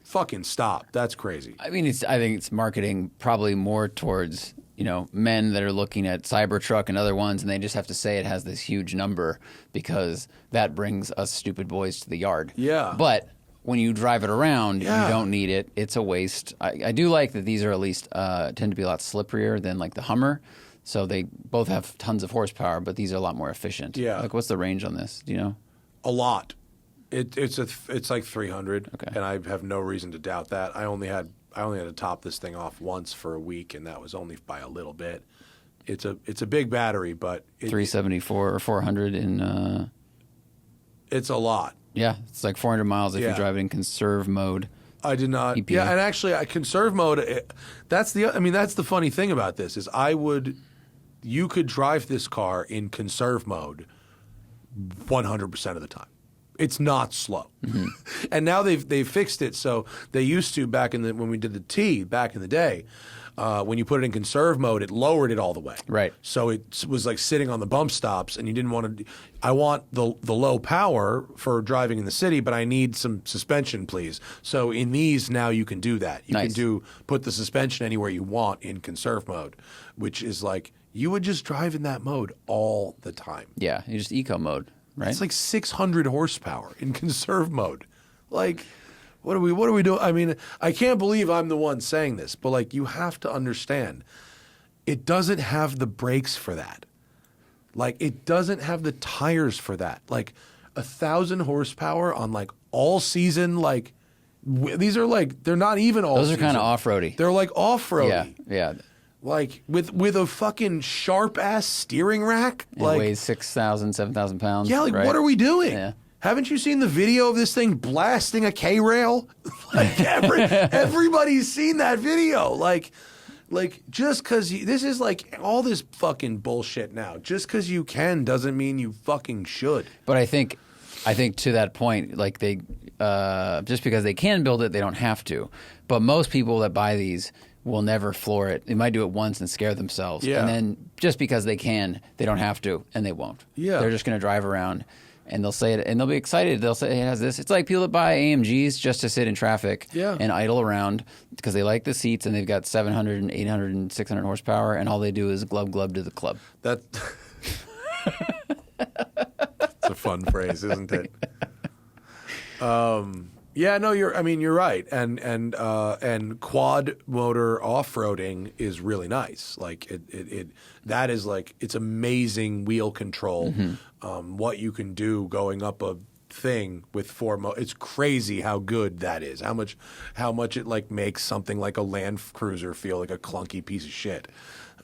fucking stop. That's crazy. I mean, I think it's marketing probably more towards, you know, men that are looking at Cybertruck and other ones, and they just have to say it has this huge number because that brings us stupid boys to the yard. Yeah. But when you drive it around, you don't need it. It's a waste. I do like that these are at least tend to be a lot slipperier than like the Hummer. So they both have tons of horsepower, but these are a lot more efficient. Yeah. Like, what's the range on this? Do you know? A lot. It's like 300, okay. And I have no reason to doubt that. I only had to top this thing off once for a week, and that was only by a little bit. It's a big battery, but 374 or 400 in. It's a lot. Yeah, it's like 400 miles if you drive it in conserve mode. I did not. EPA. Yeah, and actually, conserve mode. That's the funny thing about this is you could drive this car in conserve mode 100% of the time. It's not slow. Mm-hmm. And now they've fixed it. So they used to when we did the T back in the day, when you put it in conserve mode, it lowered it all the way. Right. So it was like sitting on the bump stops, and you didn't want to. I want the low power for driving in the city, but I need some suspension, please. So in these now you can do that. You can put the suspension anywhere you want in conserve mode, which is like you would just drive in that mode all the time. Yeah, you just eco mode. Right? It's like 600 horsepower in conserve mode. Like, what are we doing? I mean, I can't believe I'm the one saying this, but like, you have to understand, it doesn't have the brakes for that. Like, it doesn't have the tires for that. Like, 1,000 horsepower on like all season. Like, these are like they're not even all. Those season. are kind of off-roady. They're like off-roady. Yeah. Like with a fucking sharp ass steering rack. It like weighs 6,000, 7,000 pounds. Yeah, like right? what are we doing? Yeah. Haven't you seen the video of this thing blasting a K-rail? Like everybody's seen that video. Like just because this is like all this fucking bullshit now. Just because you can doesn't mean you fucking should. But I think to that point, like they just because they can build it, they don't have to. But most people that buy these will never floor it. They might do it once and scare themselves. Yeah. And then just because they can, they don't have to, and they won't. Yeah. They're just going to drive around, and they'll say it, and they'll be excited. They'll say it has this. It's like people that buy AMGs just to sit in traffic and idle around because they like the seats, and they've got 700 and 800 and 600 horsepower, and all they do is glub to the club. That's a fun phrase, isn't it? Yeah, no, you're right, and quad motor off-roading is really nice. Like that is like it's amazing wheel control. Mm-hmm. What you can do going up a thing with it's crazy how good that is. How much it like makes something like a Land Cruiser feel like a clunky piece of shit.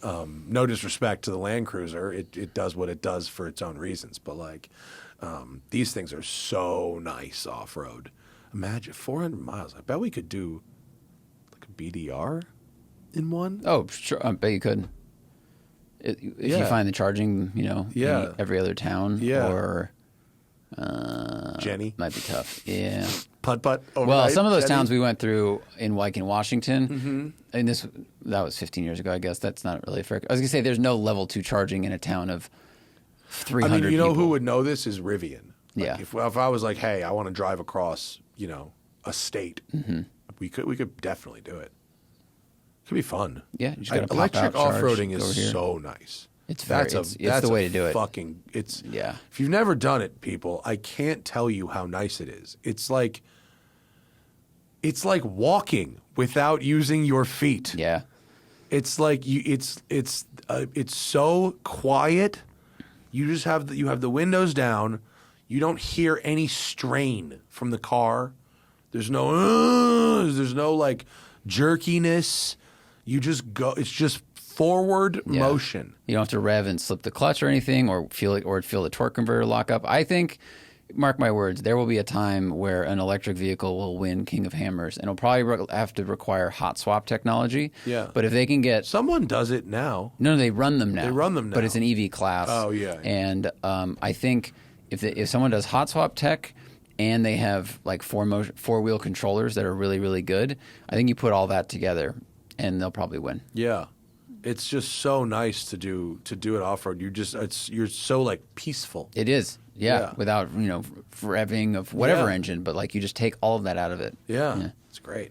No disrespect to the Land Cruiser, it does what it does for its own reasons, but like these things are so nice off-road. Imagine 400 miles. I bet we could do like a BDR in one. Oh, sure. I bet you could. If you find the charging, in every other town or Jenny. Might be tough. Yeah. Putt. Well, some of those towns we went through in Washington, and that was 15 years ago, I guess. That's not really fair. I was going to say there's no level 2 charging in a town of 300 I mean, people. who would know this is Rivian. Like Yeah. If I was like, hey, I want to drive across, a state, we could definitely do it. Could be fun. Yeah, you just gotta pop electric out, charge, off-roading go is here. so nice. It's That's the way to do it. Yeah. If you've never done it, people, I can't tell you how nice it is. It's like walking without using your feet. Yeah. It's like it's so quiet. You just have the windows down. You don't hear any strain from the car. There's no like jerkiness. You just go. It's just forward motion. You don't have to rev and slip the clutch or anything, or feel the torque converter lock up. I think, mark my words, there will be a time where an electric vehicle will win King of Hammers, and it'll probably have to require hot swap technology. Yeah. But if they can get Someone does it now. No, they run them now. They run them now. But it's an EV class. Oh, yeah. And I think if someone does hot swap tech and they have like four-wheel controllers that are really, really good, I think you put all that together and they'll probably win. Yeah. It's just so nice to do it off-road. You're so like peaceful. It is. Yeah. Without, revving of whatever engine, but like you just take all of that out of it. Yeah. It's great.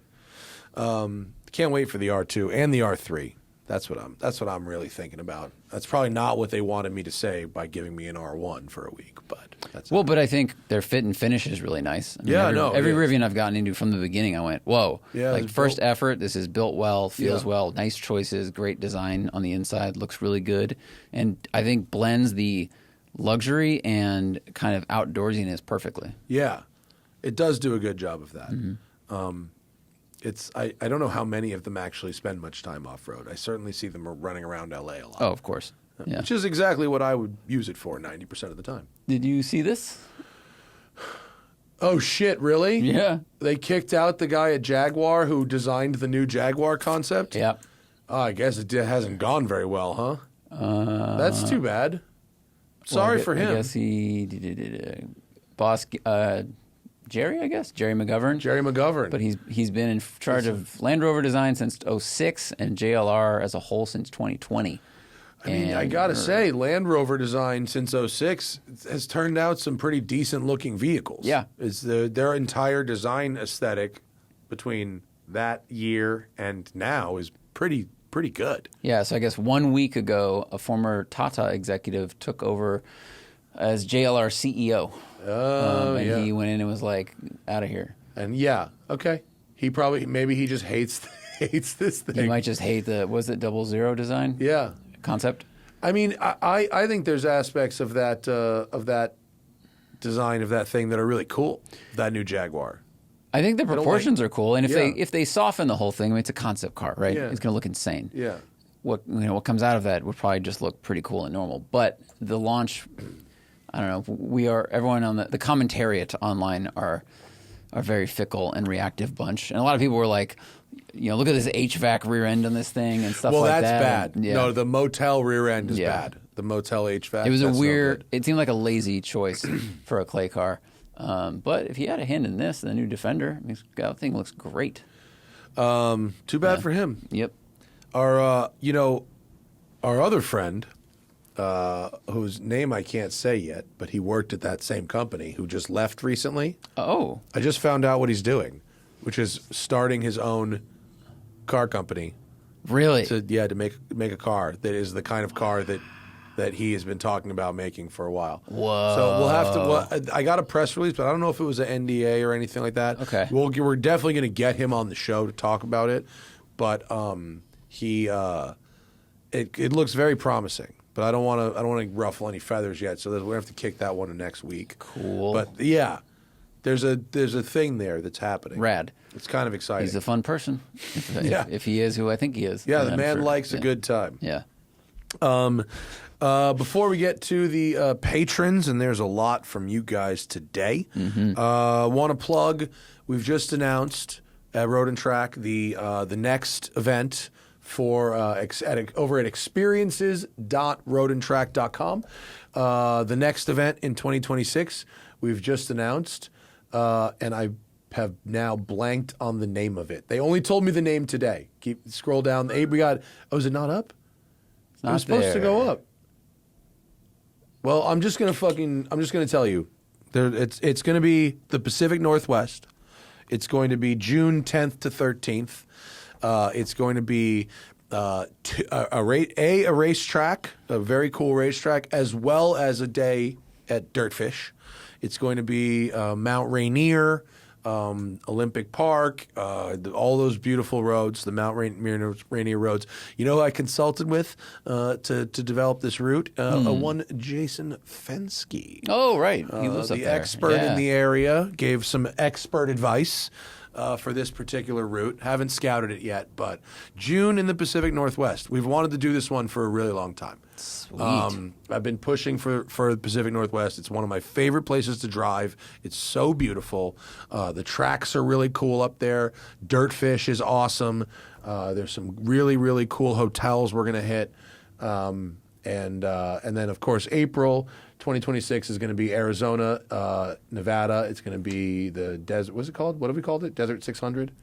Can't wait for the R2 and the R3. That's what I'm really thinking about. That's probably not what they wanted me to say by giving me an R1 for a week, but that's well. But I think their fit and finish is really nice. I mean, every Rivian I've gotten into from the beginning, I went, whoa! Yeah, like first effort, this is built well, feels well, nice choices, great design on the inside, looks really good, and I think blends the luxury and kind of outdoorsiness perfectly. Yeah, it does do a good job of that. Mm-hmm. I don't know how many of them actually spend much time off-road. I certainly see them running around LA a lot. Oh, of course. Yeah. Which is exactly what I would use it for 90% of the time. Did you see this? Oh, shit, really? Yeah. They kicked out the guy at Jaguar who designed the new Jaguar concept? Yep. Oh, I guess it hasn't gone very well, huh? That's too bad. Sorry for him. I guess he did boss Jerry, I guess. Jerry McGovern. Jerry McGovern. But he's been in charge of Land Rover design since 2006 and JLR as a whole since 2020. I mean, I got to say, Land Rover design since 2006 has turned out some pretty decent-looking vehicles. Yeah. Their entire design aesthetic between that year and now is pretty good. Yeah, so I guess 1 week ago, a former Tata executive took over as JLR CEO. And he went in and was like, out of here. And okay. Maybe he just hates this thing. He might just hate was it 00 design? Yeah. Concept? I mean, I think there's aspects of that design of that thing that are really cool. That new Jaguar. I think the proportions are cool, and if they soften the whole thing, I mean, it's a concept car, right? Yeah. It's going to look insane. Yeah. What comes out of that would probably just look pretty cool and normal. But the launch, I don't know. Everyone on the commentariat online are very fickle and reactive bunch, and a lot of people were like, look at this HVAC rear end on this thing and stuff like that. Well, that's bad. Yeah. No, the motel rear end is bad. The motel HVAC. It was a weird. It seemed like a lazy choice for a clay car. But if he had a hand in this, the new Defender, I mean, that thing looks great. Too bad for him. Yep. Our other friend, whose name I can't say yet, but he worked at that same company, who just left recently. Oh. I just found out what he's doing, which is starting his own car company. Really? To make a car that is the kind of car that he has been talking about making for a while. Whoa. So we'll have to. I got a press release, but I don't know if it was an NDA or anything like that. Okay. We're definitely going to get him on the show to talk about it, but it looks very promising. But I don't want to ruffle any feathers yet, so we have to kick that one to next week. Cool. But yeah, there's a thing there that's happening. Rad. It's kind of exciting. He's a fun person. If he is who I think he is. Yeah, the man likes a good time. Yeah. Before we get to the patrons, and there's a lot from you guys today, want to plug, we've just announced at Road and Track the next event for over at experiences.roadandtrack.com. The next event in 2026 we've just announced, and I have now blanked on the name of it. They only told me the name today. Scroll down. We got. Oh, is it not up? It was supposed to go up. Well, I'm just gonna tell you. It's gonna be the Pacific Northwest. It's going to be June 10th to 13th. It's going to be a racetrack, a very cool racetrack, as well as a day at Dirtfish. It's going to be Mount Rainier, Olympic Park, all those beautiful roads, the Mount Rainier roads. You know who I consulted with to develop this route? One Jason Fensky. Oh, right. He lives up the there. expert in the area, gave some expert advice for this particular route. Haven't scouted it yet, but June in the Pacific Northwest. We've wanted to do this one for a really long time. Sweet. I've been pushing for the Pacific Northwest. It's one of my favorite places to drive. It's so beautiful. The tracks are really cool up there. Dirtfish is awesome. There's some really, really cool hotels we're going to hit. And then, of course, April 2026 is going to be Arizona, Nevada. It's going to be the desert. What's it called? What have we called it? Desert 600?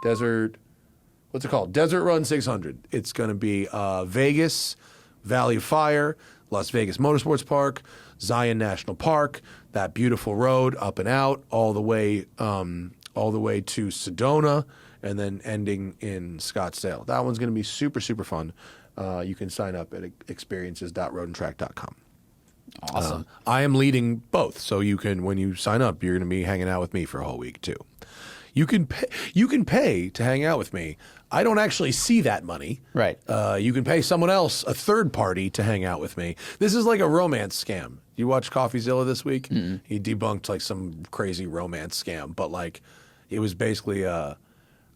What's it called? Desert Run 600. It's going to be Vegas, Valley of Fire, Las Vegas Motorsports Park, Zion National Park, that beautiful road up and out all the way to Sedona, and then ending in Scottsdale. That one's going to be super, super fun. You can sign up at experiences.roadandtrack.com. Awesome. I am leading both, so you can, when you sign up, you're going to be hanging out with me for a whole week too. You can pay to hang out with me. I don't actually see that money. Right. You can pay someone else, a third party, to hang out with me. This is like a romance scam. You watch CoffeeZilla this week? Mm-hmm. He debunked like some crazy romance scam, but like it was basically a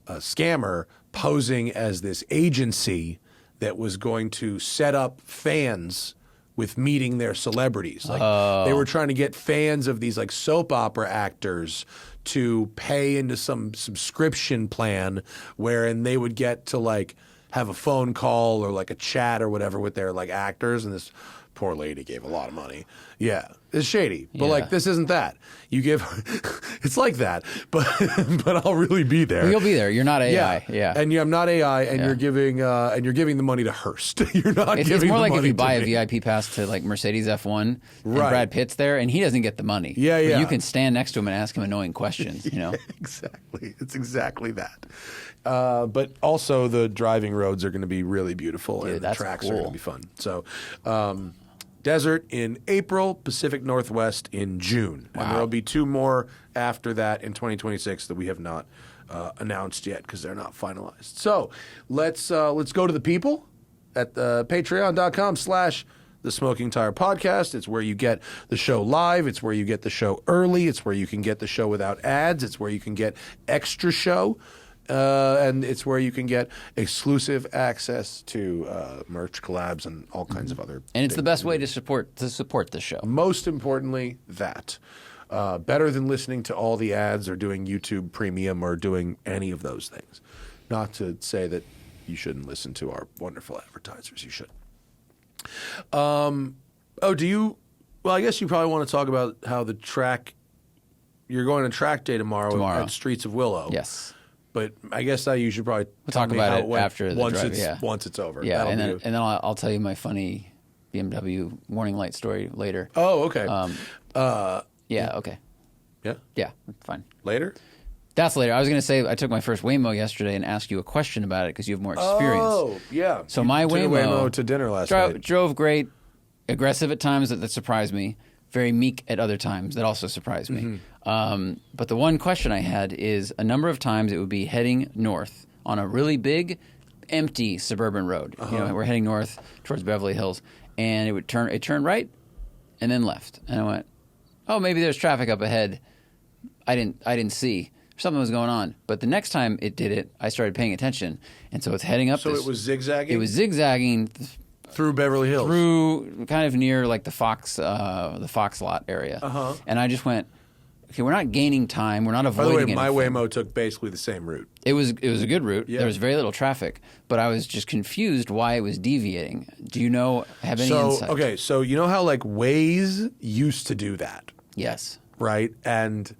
scammer posing as this agency that was going to set up fans with meeting their celebrities. Like they were trying to get fans of these like soap opera actors to pay into some subscription plan wherein they would get to like have a phone call or like a chat or whatever with their like actors, and this poor lady gave a lot of money. Yeah, it's shady, but like this isn't that. You give, it's like that, but I'll really be there. Well, you'll be there. You're not AI. Yeah. And I'm not AI, and you're giving the money to Hearst. You're not It's giving. more the like if money you buy to a me. VIP pass to like Mercedes F1, and Right. Brad Pitt's there, and he doesn't get the money. Yeah, But yeah. you can stand next to him and ask him annoying questions. You know. Exactly. It's exactly that. But also the driving roads are going to be really beautiful, Dude, and the that's tracks are cool. going to be fun. So, Desert in April, Pacific Northwest in June. And there will be 2 more after that in 2026 that we have not announced yet because they're not finalized. So let's go to the people at patreon.com/The Smoking Tire Podcast. It's where you get the show live. It's where you get the show early. It's where you can get the show without ads. It's where you can get extra show. And it's where you can get exclusive access to merch collabs and all kinds of other And it's the things. best way to support the show. Most importantly, that. Better than listening to all the ads or doing YouTube Premium or doing any of those things. Not to say that you shouldn't listen to our wonderful advertisers. You should. Well, I guess you probably want to talk about how the track, you're going to track day tomorrow. At Streets of Willow. Yes. But I guess you should probably talk about it after the once drive, it's once it's over. Yeah, That'll and be then I'll tell you my funny BMW warning light story later. Oh, okay. Yeah, okay. Yeah. Yeah, fine. Later? That's later. I was going to say I took my first Waymo yesterday and asked you a question about it because you have more experience. Oh, yeah. So You my took a Waymo to dinner last night. drove great, aggressive at times that surprised me, very meek at other times that also surprised me. But the one question I had is a number of times it would be heading north on a really big, empty suburban road. You know, we're heading north towards Beverly Hills, and it turned right and then left. And I went, oh, maybe there's traffic up ahead. I didn't see. Something was going on. But the next time it did it, I started paying attention. And so it's heading up So it was zigzagging? It was zigzagging through Beverly Hills? through kind of near like the Fox lot area. And I just went, okay, we're not gaining time. We're not By avoiding the way, anything. my Waymo took basically the same route. It was a good route. Yeah. There was very little traffic, but I was just confused why it was deviating. Do you have any So, insight? okay, so you know how like Waze used to do that, Yes. right? And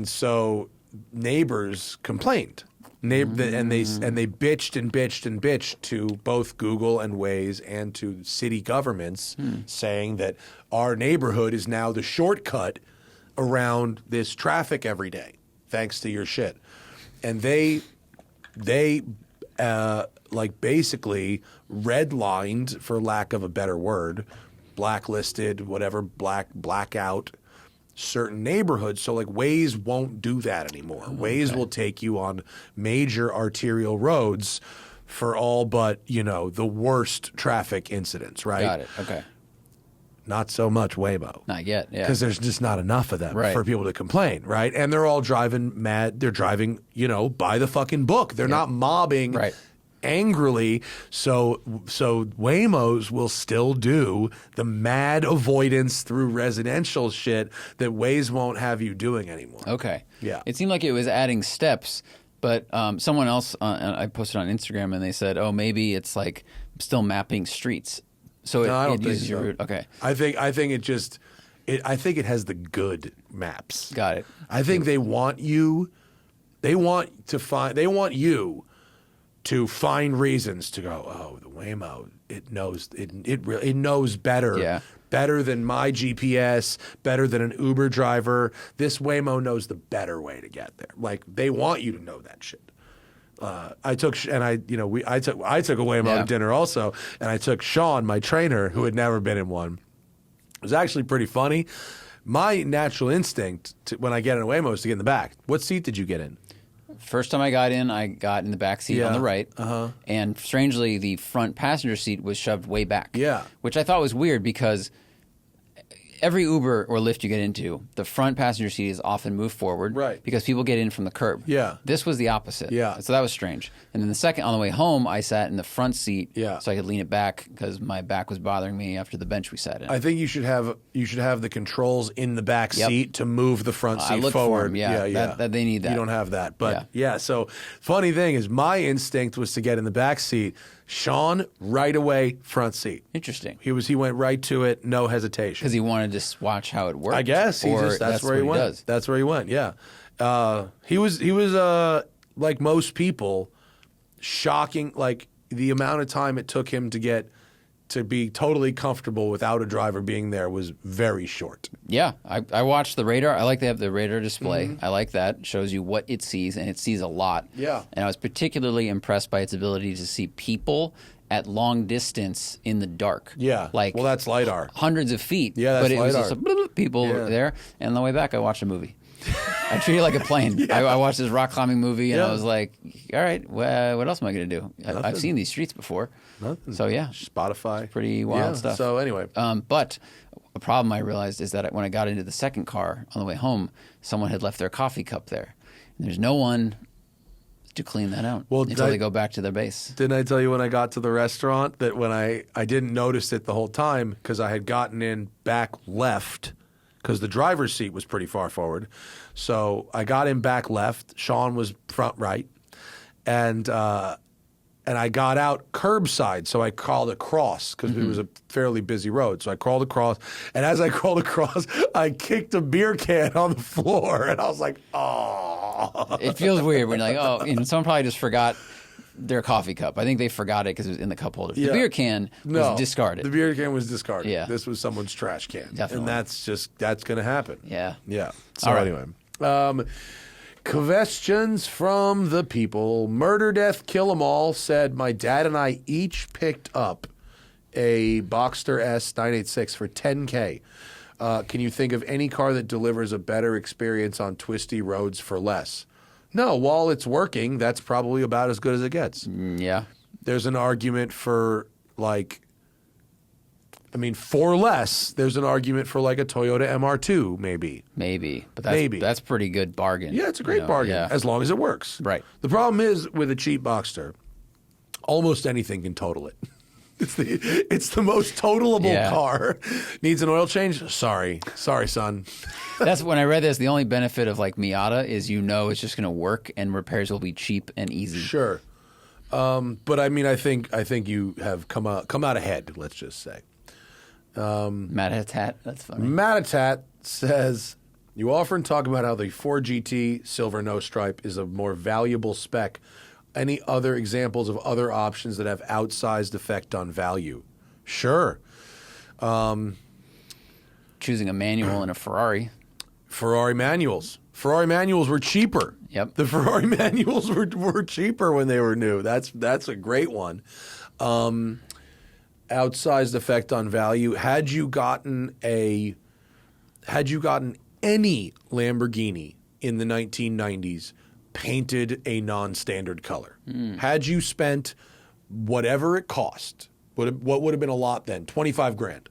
so neighbors complained. And they bitched and bitched and bitched to both Google and Waze and to city governments saying that our neighborhood is now the shortcut around this traffic every day, thanks to your shit. And they like basically redlined, for lack of a better word, blacklisted, whatever, blackout certain neighborhoods. So like Waze won't do that anymore. Waze will take you on major arterial roads for all but, the worst traffic incidents, right? Got it. Okay. Not so much Waymo. Not yet. Yeah. Because there's just not enough of them Right. for people to complain, right? And they're all driving mad. They're driving, by the fucking book. They're not mobbing Right. angrily. So Waymos will still do the mad avoidance through residential shit that Waze won't have you doing anymore. Okay. Yeah. It seemed like it was adding steps, but someone else I posted on Instagram and they said, "Oh, maybe it's like still mapping streets." So No, I don't it think uses your so. route. Okay. I think it has the good maps. Got it. I think they want you to find reasons to go, oh, the Waymo, it knows better. Yeah. Better than my GPS, better than an Uber driver. This Waymo knows the better way to get there. Like they want you to know that shit. I took a Waymo Yeah. to dinner also, and I took Sean, my trainer, who had never been in one. It was actually pretty funny. My natural instinct when I get in a Waymo is to get in the back. What seat did you get in? First time I got in the back seat on the right. And strangely, the front passenger seat was shoved way back. Yeah. Which I thought was weird because every Uber or Lyft you get into, the front passenger seat is often moved forward, Right. because people get in from the curb. Yeah. This was the opposite. Yeah. So that was strange. And then the second, on the way home, I sat in the front seat, Yeah. so I could lean it back because my back was bothering me after the bench we sat in. I think you should have the controls in the back Yep. seat to move the front seat I looked forward. for 'em, yeah. That they need that. You don't have that, but yeah. So funny thing is, my instinct was to get in the back seat. Sean, right away, front seat. Interesting. He went right to it, no hesitation. Because he wanted to watch how it worked. I guess that's where he went. Does. That's where he went. Yeah, he was like most people, shocking. Like the amount of time it took him to be totally comfortable without a driver being there was very short. Yeah, I watched the radar. I like they have the radar display. I like that. It shows you what it sees, and it sees a lot. Yeah. And I was particularly impressed by its ability to see people at long distance in the dark. Yeah. Like, well, that's LiDAR. hundreds of feet. Yeah, that's but it was LiDAR. just people there. And on the way back, I watched a movie. I treat it like a plane. I watched this rock climbing movie, and I was like, all right, well, what else am I going to do? I've seen these streets before. Nothing. So, yeah. Spotify. Pretty wild stuff. So anyway. But a problem I realized is that when I got into the second car on the way home, someone had left their coffee cup there. And there's no one to clean that out until they go back to their base. Didn't I tell you when I got to the restaurant that when I didn't notice it the whole time because I had gotten in back left because the driver's seat was pretty far forward. So I got in back left. Sean was front right. And I got out curbside, so I crawled across because it was a fairly busy road. So I crawled across, and as I crawled across, I kicked a beer can on the floor, and I was like, oh. It feels weird when you're like, oh, and someone probably just forgot their coffee cup. I think they forgot it because it was in the cup holder. The beer can was discarded. The beer can was discarded. Yeah. This was someone's trash can. Definitely. And that's going to happen. Yeah. Yeah. So All right. anyway. Questions from the people. Murder, Death, Kill 'Em All said, my dad and I each picked up a Boxster S 986 for $10K. Can you think of any car that delivers a better experience on twisty roads for less? No, while it's working, that's probably about as good as it gets. Yeah. There's an argument for for less, there's an argument for like a Toyota MR2, maybe. Maybe. But that's pretty good bargain. Yeah, it's a great bargain, as long as it works. Right. The problem is with a cheap Boxster, almost anything can total it. It's the most totalable car. Needs an oil change? Sorry, son. That's when I read this. The only benefit of like Miata is it's just going to work and repairs will be cheap and easy. Sure, but I mean, I think you have come out ahead. Let's just say. Matatat, that's funny. Matatat says, you often talk about how the 4GT Silver No Stripe is a more valuable spec. Any other examples of other options that have outsized effect on value? Sure. Choosing a manual in a Ferrari. Ferrari manuals. Ferrari manuals were cheaper. Yep. The Ferrari manuals were cheaper when they were new. That's a great one. Outsized effect on value. Had you gotten any Lamborghini in the 1990s painted a non-standard color, had you spent whatever it cost, what would have been a lot then, $25,000,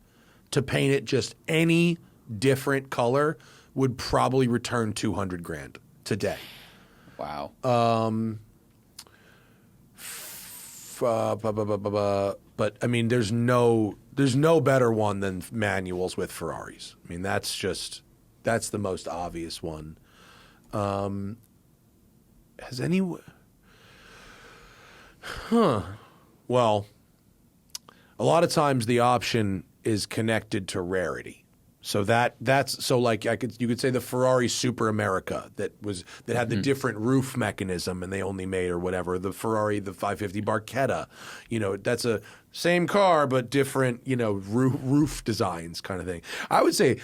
to paint it just any different color, would probably return $200,000 today. Wow. But I mean, there's no better one than manuals with Ferraris. I mean, that's the most obvious one. Has anyone? Well, a lot of times the option is connected to rarity. So that's like you could say the Ferrari Super America that had the different roof mechanism and they only made or whatever, the Ferrari the 550 Barchetta, that's a same car but different roof designs kind of thing. I would say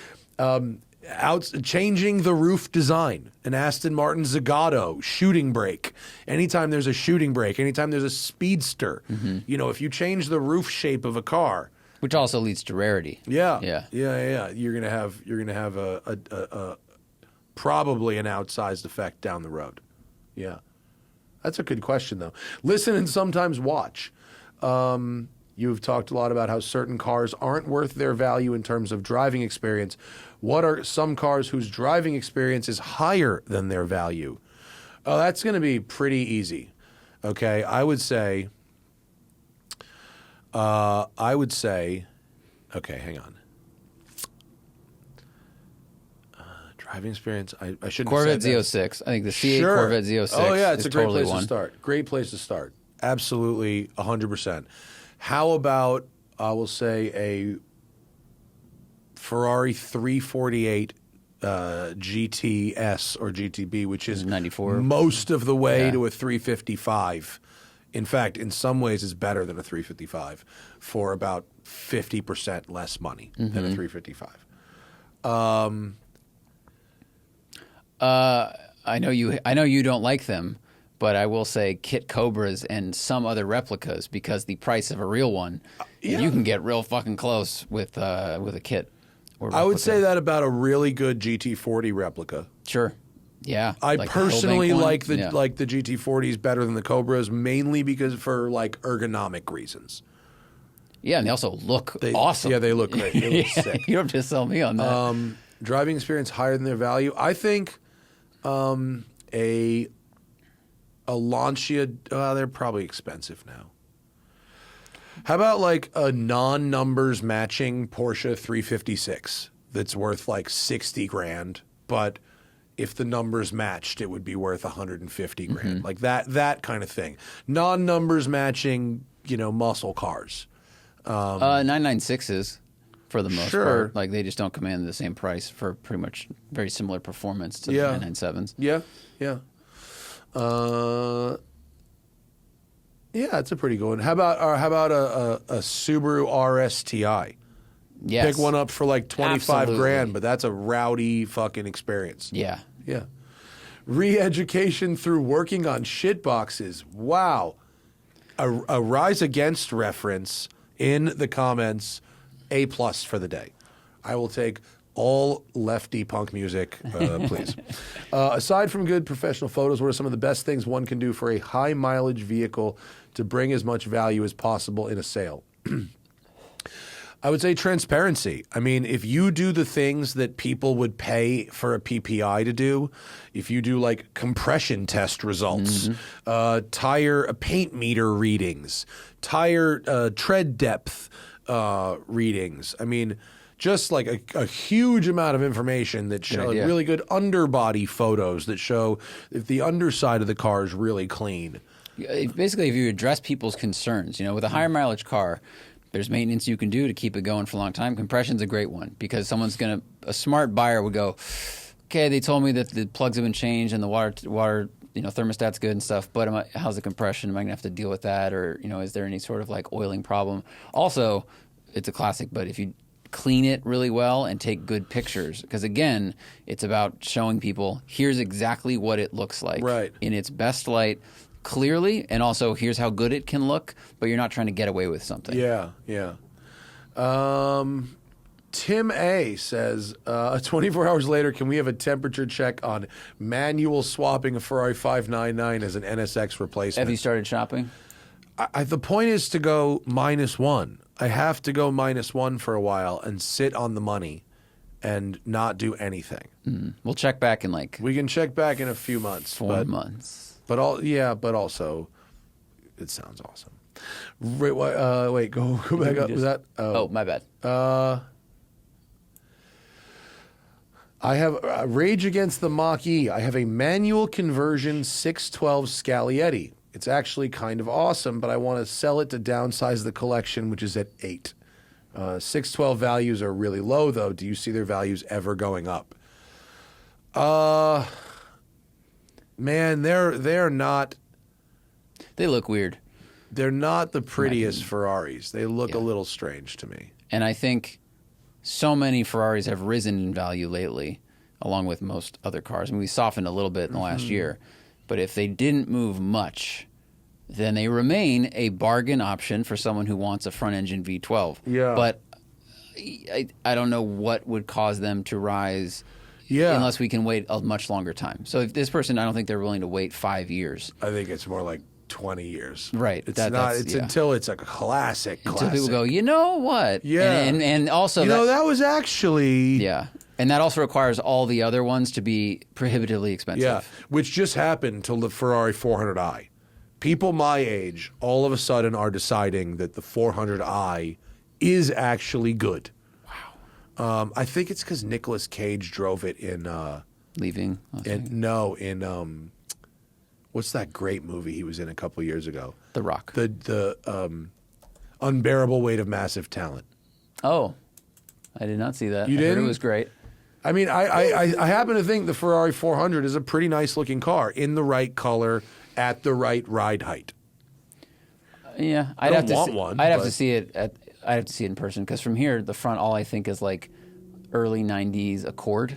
changing the roof design, an Aston Martin Zagato shooting brake. Anytime there's a shooting brake, anytime there's a speedster, if you change the roof shape of a car. Which also leads to rarity. Yeah. You're gonna have a probably an outsized effect down the road. Yeah, that's a good question though. Listen and sometimes watch. You've talked a lot about how certain cars aren't worth their value in terms of driving experience. What are some cars whose driving experience is higher than their value? Oh, that's going to be pretty easy. Okay, I would say, okay, hang on. Driving experience, I shouldn't Corvette have said that. Z06. I think the C8 Corvette Z06 Oh, yeah, it's is a great totally place one. to start. Great place to start. Absolutely, 100%. How about, I will say, a Ferrari 348 GTS or GTB, which is 94. most of the way Yeah. to a 355. In fact, in some ways, it's better than a 355 for about 50% less money than a 355. I know you don't like them, but I will say Kit Cobras and some other replicas, because the price of a real one, you can get real fucking close with a kit. Or I would replica. say that about a really good GT40 replica. Sure. Yeah. I like the personally Hillbank one. like the GT40s better than the Cobras, mainly because for like ergonomic reasons. Yeah, and they also look awesome. Yeah, they look great. They look sick. You don't have to sell me on that. Driving experience higher than their value. I think a Lancia. They're probably expensive now. How about like a non-numbers matching Porsche 356 that's worth like 60 grand, but if the numbers matched, it would be worth 150 grand. Like that kind of thing. Non-numbers matching, muscle cars. 996s for the most Sure. part. Like they just don't command the same price for pretty much very similar performance to the 997s. Yeah. Yeah, it's a pretty good one. How about a Subaru RSTI? Yes. Pick one up for like 25 Absolutely. grand, but that's a rowdy fucking experience. Yeah. Yeah. Re-education through working on shit boxes. Wow. A Rise Against reference in the comments. A+ for the day. I will take all lefty punk music, please. Aside from good professional photos, what are some of the best things one can do for a high mileage vehicle to bring as much value as possible in a sale? I would say transparency. I mean, if you do the things that people would pay for a PPI to do, if you do like compression test results, tire paint meter readings, tire tread depth readings, I mean, just like a huge amount of information that show idea. really good underbody photos that show if the underside of the car is really clean. Basically, if you address people's concerns, with a higher mileage car, there's maintenance you can do to keep it going for a long time. Compression's a great one because a smart buyer would go, okay, they told me that the plugs have been changed and the water thermostat's good and stuff, but how's the compression? Am I going to have to deal with that? Or, is there any sort of like oiling problem? Also, it's a classic, but if you clean it really well and take good pictures, because again, it's about showing people here's exactly what it looks like in its best light, clearly, and also here's how good it can look, but you're not trying to get away with something. Yeah. Tim A says, 24 hours later, can we have a temperature check on manual swapping a Ferrari 599 as an NSX replacement? Have you started shopping? The point is to go -1. I have to go -1 for a while and sit on the money and not do anything. We'll check back in like We can check back in a few months. 4 months. But also, it sounds awesome. Wait, go back up. Was that? Oh, my bad. I have Rage Against the Mach-E. I have a manual conversion 612 Scaglietti. It's actually kind of awesome, but I want to sell it to downsize the collection, which is at 8. 612 values are really low, though. Do you see their values ever going up? Man, they're not. They look weird. They're not the prettiest Ferraris. They look a little strange to me. And I think so many Ferraris have risen in value lately, along with most other cars. I mean, we softened a little bit in the last year. But if they didn't move much, then they remain a bargain option for someone who wants a front-engine V12. Yeah. But I don't know what would cause them to rise Unless we can wait a much longer time. So if this person, I don't think they're willing to wait 5 years. I think it's more like 20 years. Right. It's until it's a classic. Until people go, you know what? Yeah. And also, that was actually. Yeah. And that also requires all the other ones to be prohibitively expensive. Yeah. Which just happened to the Ferrari 400i. People my age all of a sudden are deciding that the 400i is actually good. Wow. I think it's because Nicolas Cage drove it in. Leaving? In what's that great movie he was in a couple years ago? The Rock. The Unbearable Weight of Massive Talent. Oh, I did not see that. You I heard didn't? it was great. I mean, I happen to think the Ferrari 400 is a pretty nice looking car in the right color at the right ride height. Yeah, I'd have to see it in person because from here, the front, all I think is like early '90s Accord,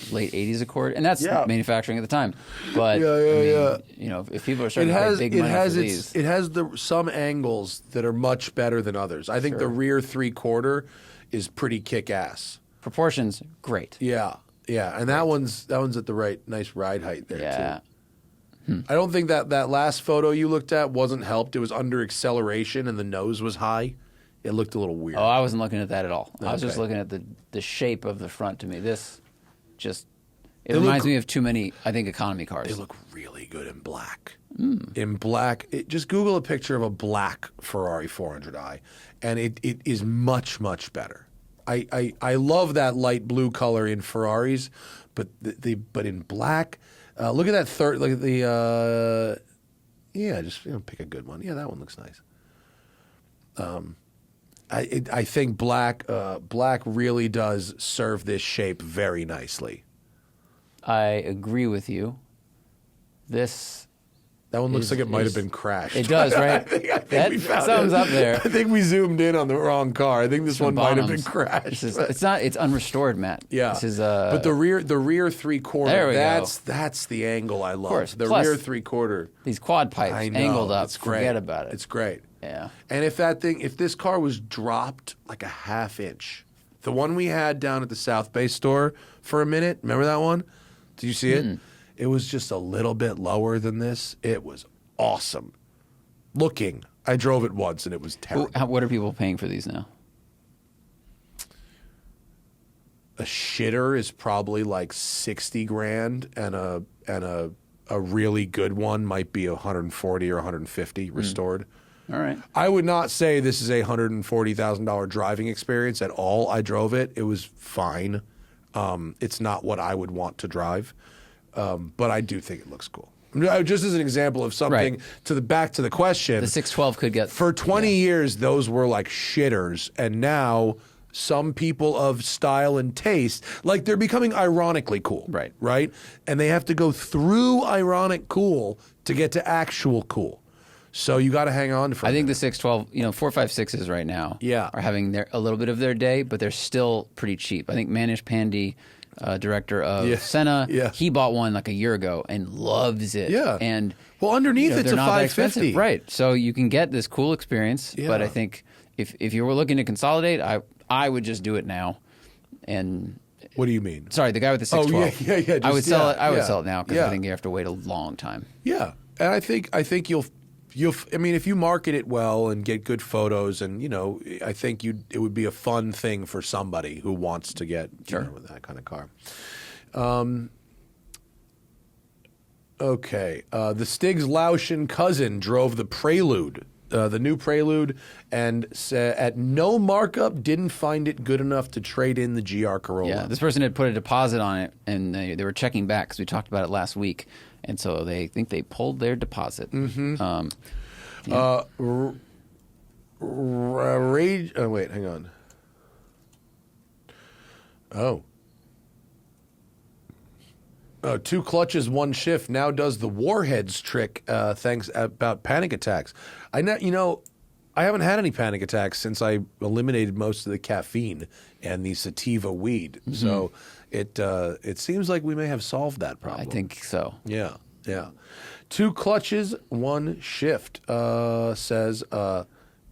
late '80s Accord, and that's manufacturing at the time. But you know, if people are starting to pay big money for these, it has some angles that are much better than others. I think the rear 3/4 is pretty kick ass. Proportions, great. Yeah, and that one's at the nice ride height there too. I don't think that last photo you looked at wasn't helped. It was under acceleration and the nose was high. It looked a little weird. Oh, I wasn't looking at that at all. I was just looking at the shape of the front to me. This just it reminds me of too many, I think, economy cars. They look really good in black. In black, just Google a picture of a black Ferrari 400i, and it is much, much better. I love that light blue color in Ferraris, but but in black, look at that third. Look at the just pick a good one. Yeah, that one looks nice. I think black really does serve this shape very nicely. I agree with you. That one looks like it might have been crashed. It does, right? I think we found something's up there. I think we zoomed in on the wrong car. I think this one might have been crashed. It's unrestored, Matt. Yeah. This is but the rear 3/4. There we that's the angle I love. Of course. The Plus, rear 3/4. These quad pipes angled up. It's great. Forget about it. It's great. Yeah. And if this car was dropped like a half inch, the one we had down at the South Bay store for a minute, remember that one? Did you see it? It was just a little bit lower than this. It was awesome looking. I drove it once and it was terrible. What are people paying for these now? A shitter is probably like 60 grand, and a really good one might be 140 or 150 restored. All right. I would not say this is a $140,000 driving experience at all. I drove it. It was fine. It's not what I would want to drive, but I do think it looks cool. Just as an example of something back to the question. The 612 could get... For 20 years, those were like shitters, and now some people of style and taste, like they're becoming ironically cool. Right? And they have to go through ironic cool to get to actual cool. So you got to hang on for I think the 612, 456s right now are having a little bit of their day, but they're still pretty cheap. I think Manish Pandey, director of Senna, he bought one like a year ago and loves it. Yeah. And underneath it's a 550. Right. So you can get this cool experience, but I think if you were looking to consolidate, I would just do it now. And what do you mean? Sorry, the guy with the 612. Yeah. I would sell it. I would sell it now because I think you have to wait a long time. Yeah, and I think you'll. I mean, if you market it well and get good photos, and I think it would be a fun thing for somebody who wants to get that kind of car. Okay, the Stig's Lauschen cousin drove the Prelude, the new Prelude, and at no markup didn't find it good enough to trade in the GR Corolla. Yeah, this person had put a deposit on it, and they were checking back because we talked about it last week. And so they think they pulled their deposit. Mm-hmm. Wait, hang on. Two clutches, one shift now does the Warheads trick. Thanks about panic attacks. I haven't had any panic attacks since I eliminated most of the caffeine and the sativa weed. Mm-hmm. So it seems like we may have solved that problem. I think so. Yeah. Two clutches, one shift, says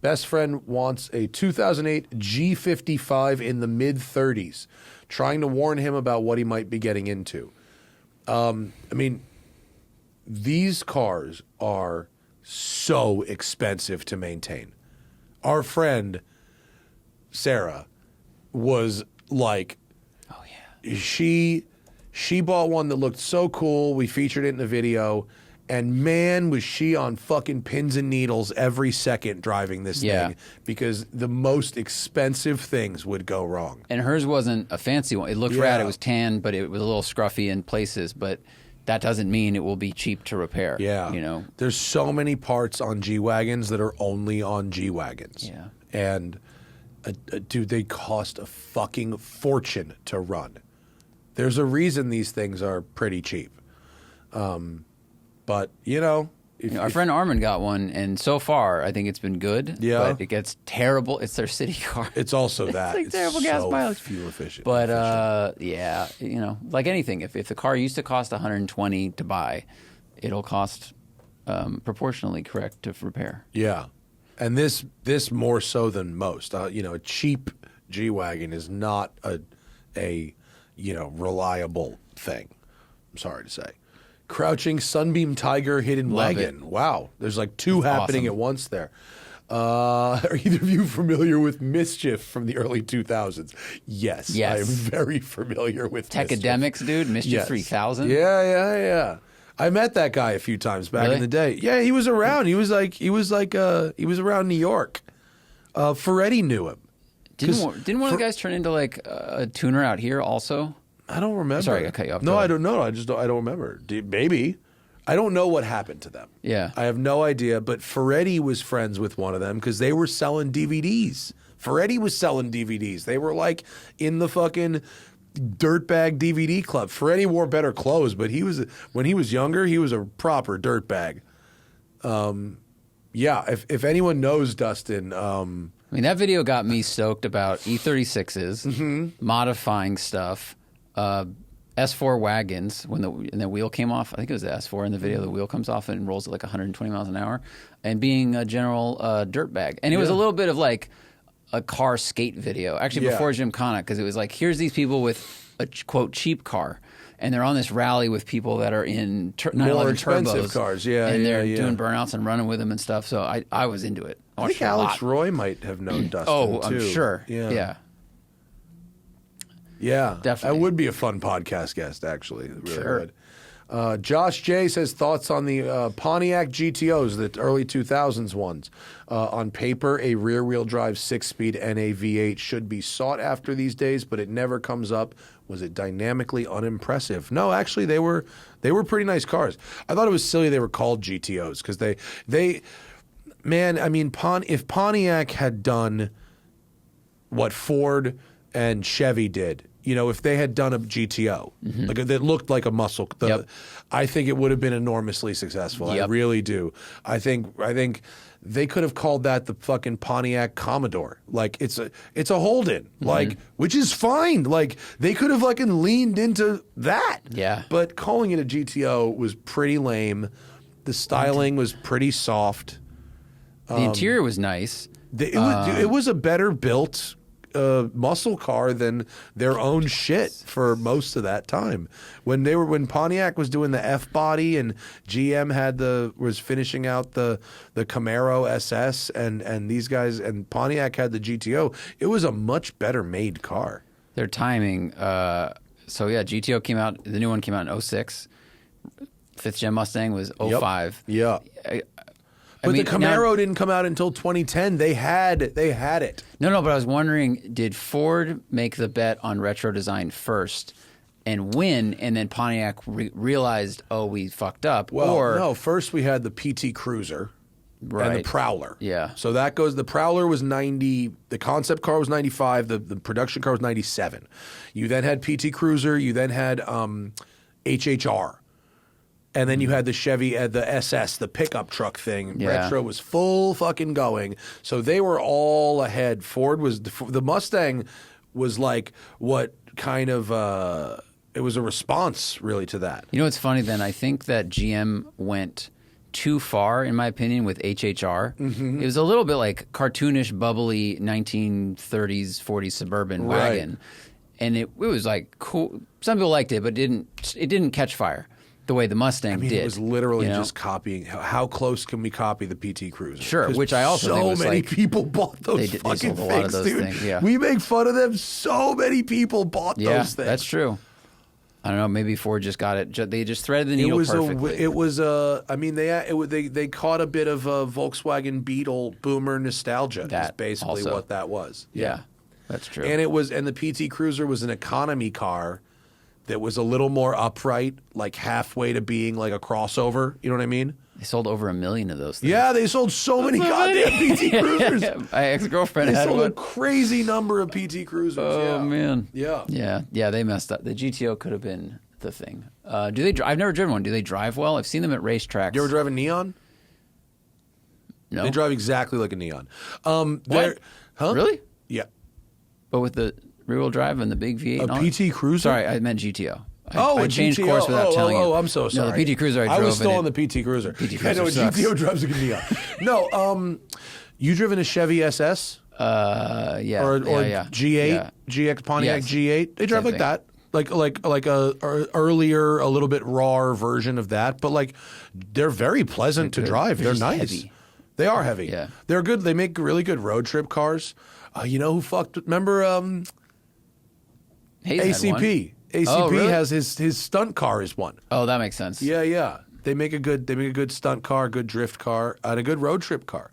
best friend wants a 2008 G55 in the mid-30s, trying to warn him about what he might be getting into. I mean, these cars are so expensive to maintain. Our friend Sarah was like, oh yeah, she bought one that looked so cool. We featured it in the video, and man, was she on fucking pins and needles every second driving this thing, because the most expensive things would go wrong. And hers wasn't a fancy one. It looked rad. It was tan, but it was a little scruffy in places. But that doesn't mean it will be cheap to repair. Yeah, you know, there's so many parts on G-Wagons that are only on G-Wagons. Yeah, and dude, they cost a fucking fortune to run. There's a reason these things are pretty cheap. But, our friend Armin got one, and so far, I think it's been good. Yeah. But it gets terrible. It's their city car. It's also that. It's terrible so gas mileage. fuel efficient. But, yeah, like anything, if the car used to cost $120 to buy, it'll cost proportionally correct to repair. Yeah. And this more so than most. A cheap G-Wagon is not a reliable thing. I'm sorry to say. Crouching Sunbeam Tiger Hidden Love Wagon. it. Wow. There's like two happening awesome. at once there. Are either of you familiar with Mischief from the early 2000s? Yes. I am very familiar with Techademics, Mischief. dude. Mischief Yes. 3000. Yeah. I met that guy a few times back in the day. Yeah, he was around. He was around New York. Ferretti knew him. Didn't one of the guys turn into like a tuner out here also? I don't remember. Sorry, I cut you off. No, I don't know. I don't remember. Maybe. I don't know what happened to them. Yeah. I have no idea, but Ferretti was friends with one of them because they were selling DVDs. Ferretti was selling DVDs. They were like in the fucking dirtbag DVD club. Ferretti wore better clothes, but when he was younger, he was a proper dirtbag. Yeah, if anyone knows Dustin, I mean, that video got me stoked about E36s, modifying stuff, S4 wagons when the wheel came off. I think it was the S4 in the video. The wheel comes off and rolls at like 120 miles an hour, and being a general dirtbag. And it was a little bit of like a car skate video, actually before Gymkhana, because it was like, here's these people with a quote cheap car, and they're on this rally with people that are in 911 expensive turbos, cars, and they're doing burnouts and running with them and stuff. So I was into it. I think Alex Roy might have known Dustin. Oh, too. I'm sure. Yeah, definitely. That would be a fun podcast guest, actually. It really Sure. would. Josh J says thoughts on the Pontiac GTOs, the early 2000s ones. On paper, a rear-wheel drive 6-speed NA V8 should be sought after these days, but it never comes up. Was it dynamically unimpressive? No, actually, they were pretty nice cars. I thought it was silly they were called GTOs because if Pontiac had done what Ford and Chevy did, if they had done a GTO, like that looked like a muscle, I think it would have been enormously successful. I really do. I think they could have called that the fucking Pontiac Commodore. Like it's a Holden, like, which is fine. Like they could have fucking leaned into that. Yeah. But calling it a GTO was pretty lame. The styling was pretty soft. The interior was nice. It was a better built muscle car than their own shit for most of that time. When Pontiac was doing the F body and GM was finishing out the Camaro SS and these guys and Pontiac had the GTO, it was a much better made car. Their timing. GTO came out. The new one came out in 06. 5th Gen Mustang was 05. Yeah. But the Camaro didn't come out until 2010. They had it. No, but I was wondering, did Ford make the bet on retro design first and win, and then Pontiac realized, oh, we fucked up? Well, no, first we had the PT Cruiser and the Prowler. Yeah. So that goes, the Prowler was 90, the concept car was 95, the production car was 97. You then had PT Cruiser, you then had HHR. And then you had the Chevy, the SS, the pickup truck thing. Yeah. Retro was full fucking going. So they were all ahead. Ford was, the Mustang was like what kind of, it was a response really to that. You know what's funny then? I think that GM went too far, in my opinion, with HHR. It was a little bit like cartoonish, bubbly 1930s, 40s suburban wagon. And it was like cool. Some people liked it, but it didn't catch fire. the way the Mustang did. It was literally you know? just copying. How close can we copy the PT Cruiser? Sure, 'Cause which I also think was so many like, people bought those they fucking sold a lot of things, those dude. things, yeah. We make fun of them. So many people bought Yeah, those things. that's true. I don't know. Maybe Ford just got it. They just threaded the needle perfectly. They caught a bit of a Volkswagen Beetle boomer nostalgia. That's basically also. what that was. Yeah, that's true. And the PT Cruiser was an economy car that was a little more upright, like halfway to being like a crossover. You know what I mean? They sold over 1 million of those things. Yeah, they sold so many goddamn PT Cruisers. My ex-girlfriend They had sold one. a crazy number of PT Cruisers. Oh, yeah. man. Yeah. Yeah, they messed up. The GTO could have been the thing. Do they? I've never driven one. Do they drive well? I've seen them at racetracks. You ever drive a Neon? No. They drive exactly like a Neon. What? Huh? Really? Yeah. But with the rear-wheel drive and the big V8 A and all PT Cruiser? Sorry, I meant GTO. I I changed GTO. course without telling you. Oh, I'm so sorry. No, the PT Cruiser I drove. was still and on the PT Cruiser. PT I Cruiser know, sucks. GTO drives like a Neon. No, you driven a Chevy SS? Yeah. Or yeah. G8? Yeah. GX Pontiac Yes. G8? They drive Same like thing. that. Like a earlier, a little bit rawer version of that, but like they're very pleasant to good. drive. They're They're just nice. heavy. They are heavy. Yeah. They're good. They make really good road trip cars. You know who fucked? Remember Hayes had one. ACP? ACP Oh, really? has his stunt car is one. Oh, that makes sense. Yeah. They make a good stunt car, good drift car, and a good road trip car.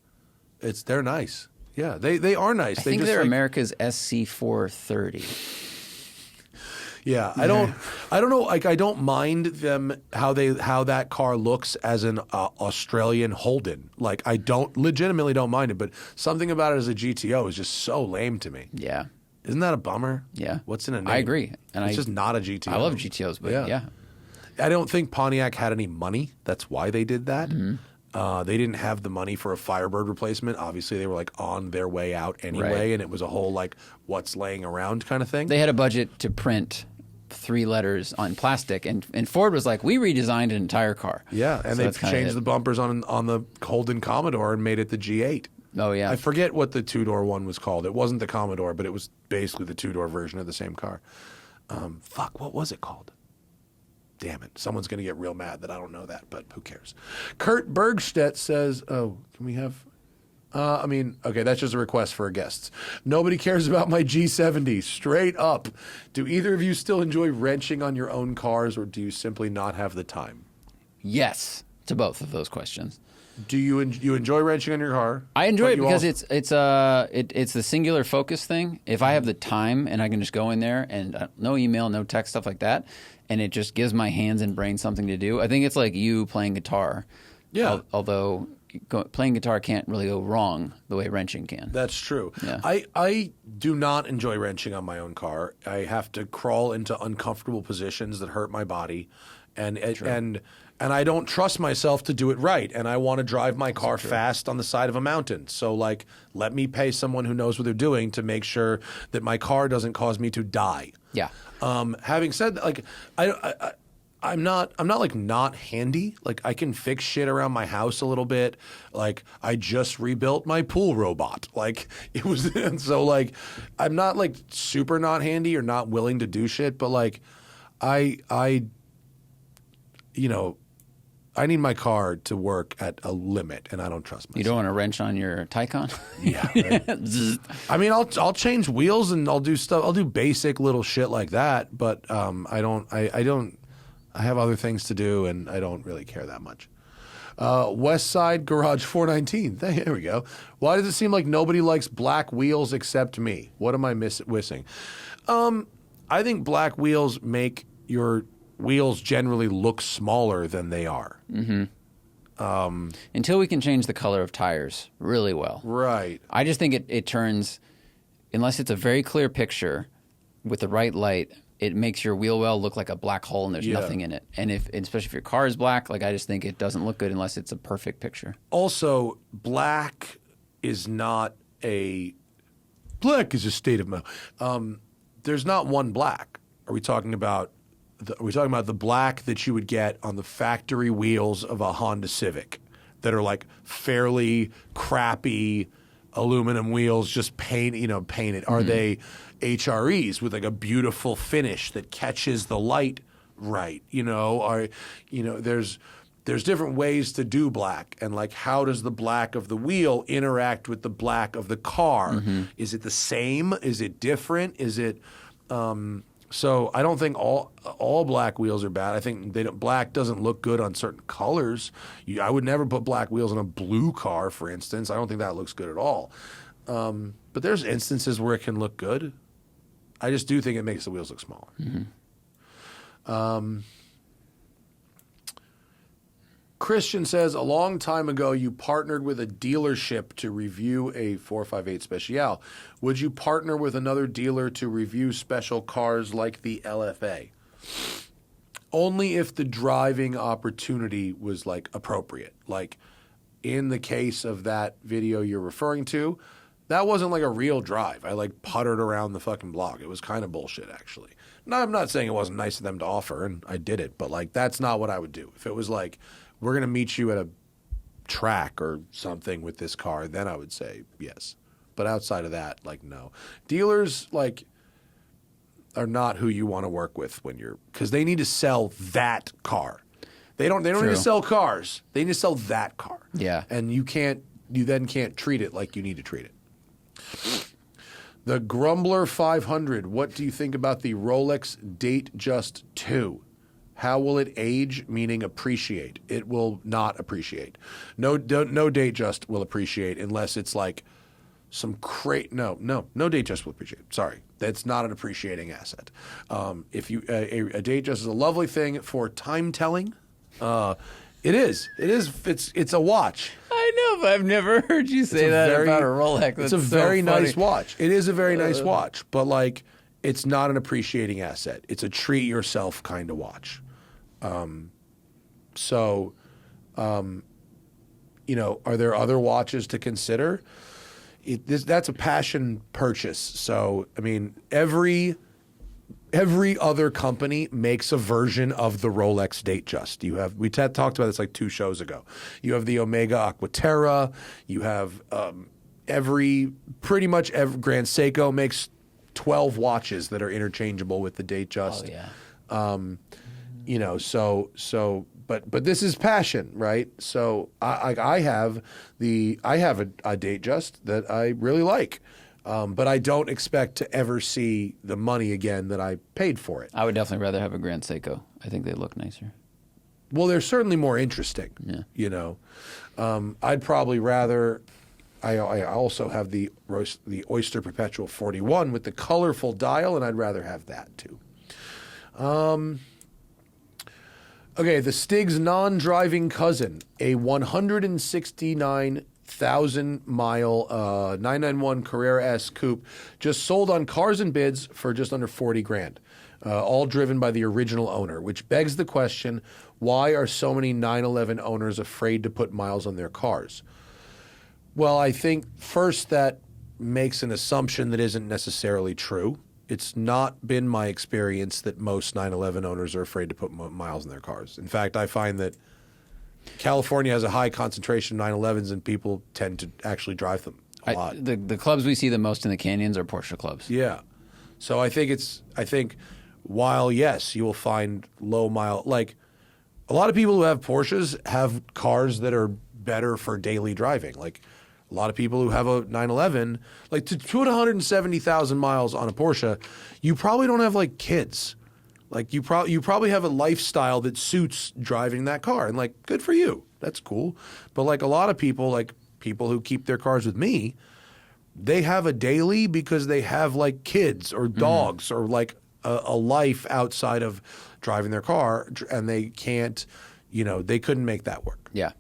They're nice. Yeah, they are nice. I think they're America's SC430. Yeah, I don't know. Like, I don't mind them how that car looks as an Australian Holden. Like, I legitimately don't mind it, but something about it as a GTO is just so lame to me. Yeah. Isn't that a bummer? Yeah. What's in a name? I agree. And it's just not a GTO. I love GTOs, but yeah. I don't think Pontiac had any money. That's why they did that. Mm-hmm. They didn't have the money for a Firebird replacement. Obviously, they were like on their way out anyway, Right. and it was a whole like what's laying around kind of thing. They had a budget to print 3 letters on plastic, and Ford was like, we redesigned an entire car. Yeah, and So they that's kinda changed it. the bumpers on the Holden Commodore and made it the G8. Oh, yeah. I forget what the two-door one was called. It wasn't the Commodore, but it was basically the two-door version of the same car. What was it called? Damn it. Someone's going to get real mad that I don't know that, but who cares? Kurt Bergstedt says, can we have... okay, that's just a request for a guest. Nobody cares about my G70. Straight up. Do either of you still enjoy wrenching on your own cars, or do you simply not have the time? Yes to both of those questions. Do you enjoy wrenching on your car? I enjoy But it you because also- it's the singular focus thing. If I have the time and I can just go in there and no email, no text, stuff like that, and it just gives my hands and brain something to do. I think it's like you playing guitar. Yeah. Although playing guitar can't really go wrong the way wrenching can. That's true. Yeah. I do not enjoy wrenching on my own car. I have to crawl into uncomfortable positions that hurt my body, and I don't trust myself to do it right. And I want to drive my car fast on the side of a mountain. So like, let me pay someone who knows what they're doing to make sure that my car doesn't cause me to die. Yeah. Having said that, like I'm not like not handy. Like I can fix shit around my house a little bit. Like I just rebuilt my pool robot. Like it was, and so like I'm not like super not handy or not willing to do shit. But like I need my car to work at a limit, and I don't trust myself. You don't want to wrench on your Taycan? Yeah. Right? I mean, I'll change wheels and I'll do stuff. I'll do basic little shit like that. But I don't. I have other things to do, and I don't really care that much. West Side Garage 419. There we go. Why does it seem like nobody likes black wheels except me? What am I missing? I think black wheels make your wheels generally look smaller than they are. Mm-hmm. Until we can change the color of tires really well. Right. I just think it turns, unless it's a very clear picture with the right light, it makes your wheel well look like a black hole and there's nothing in it. And especially if your car is black, like I just think it doesn't look good unless it's a perfect picture. Also, black is not a... Black is a state of mind. There's not one black. Are we talking about the black that you would get on the factory wheels of a Honda Civic that are like fairly crappy aluminum wheels, just painted? Are they HREs with like a beautiful finish that catches the light right? There's different ways to do black, and like, how does the black of the wheel interact with the black of the car? Is it the same? Is it different? Is it so I don't think all black wheels are bad. I think black doesn't look good on certain colors. I would never put black wheels on a blue car, for instance. I don't think that looks good at all. But there's instances where it can look good. I just do think it makes the wheels look smaller. Christian says, a long time ago, you partnered with a dealership to review a 458 Special. Would you partner with another dealer to review special cars like the LFA? Only if the driving opportunity was, like, appropriate. Like, in the case of that video you're referring to, that wasn't like a real drive. I, like, puttered around the fucking block. It was kind of bullshit, actually. Now, I'm not saying it wasn't nice of them to offer, and I did it, but, like, that's not what I would do. If it was like, we're going to meet you at a track or something with this car, then I would say yes. But outside of that, like, no. Dealers, like, are not who you want to work with because they need to sell that car. They don't need to sell cars. They need to sell that car. Yeah. And you then can't treat it like you need to treat it. The Grumbler 500, what do you think about the Rolex Datejust 2? How will it age, meaning appreciate? It will not appreciate. No Datejust will appreciate unless it's like some no Datejust will appreciate. Sorry, that's not an appreciating asset. If you a Datejust is a lovely thing for time telling. It is. It's a watch. I know, but I've never heard you say that about a Rolex. It's a very nice watch. It is a very nice watch, but like, it's not an appreciating asset. It's a treat yourself kind of watch. Are there other watches to consider? That's a passion purchase. So, I mean, every other company makes a version of the Rolex Datejust. We talked about this like 2 shows ago. You have the Omega Aquaterra. You have pretty much every Grand Seiko makes 12 watches that are interchangeable with the Datejust. Oh yeah. But this is passion, right? So I have a Datejust that I really like, but I don't expect to ever see the money again that I paid for it. I would definitely rather have a Grand Seiko. I think they look nicer. Well, they're certainly more interesting. Yeah. I'd probably rather. I also have the Oyster Perpetual 41 with the colorful dial, and I'd rather have that too. Okay, the Stig's non-driving cousin, a 169,000-mile 991 Carrera S coupe, just sold on Cars and Bids for just under $40,000, all driven by the original owner, which begs the question, why are so many 911 owners afraid to put miles on their cars? Well, I think first that makes an assumption that isn't necessarily true. It's not been my experience that most 911 owners are afraid to put miles in their cars. In fact, I find that California has a high concentration of 911s, and people tend to actually drive them a lot. The clubs we see the most in the canyons are Porsche clubs. Yeah. So I think while, yes, you will find low mile, like a lot of people who have Porsches have cars that are better for daily driving. Like, a lot of people who have a 911, like to put 170,000 miles on a Porsche, you probably don't have like kids. Like you probably have a lifestyle that suits driving that car, and like, good for you. That's cool. But like a lot of people, like people who keep their cars with me, they have a daily because they have like kids or dogs or like a life outside of driving their car, and they can't, they couldn't make that work. Yeah.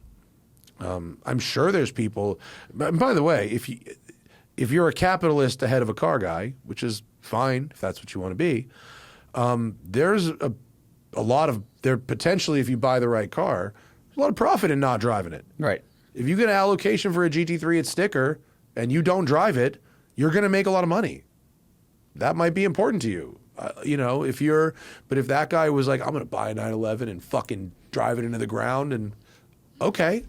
I'm sure there's people. By the way, if you're a capitalist ahead of a car guy, which is fine if that's what you want to be, there's a lot of there potentially, if you buy the right car, there's a lot of profit in not driving it. Right. If you get an allocation for a GT3 at sticker and you don't drive it, you're going to make a lot of money. That might be important to you. If that guy was like, I'm going to buy a 911 and fucking drive it into the ground, and okay.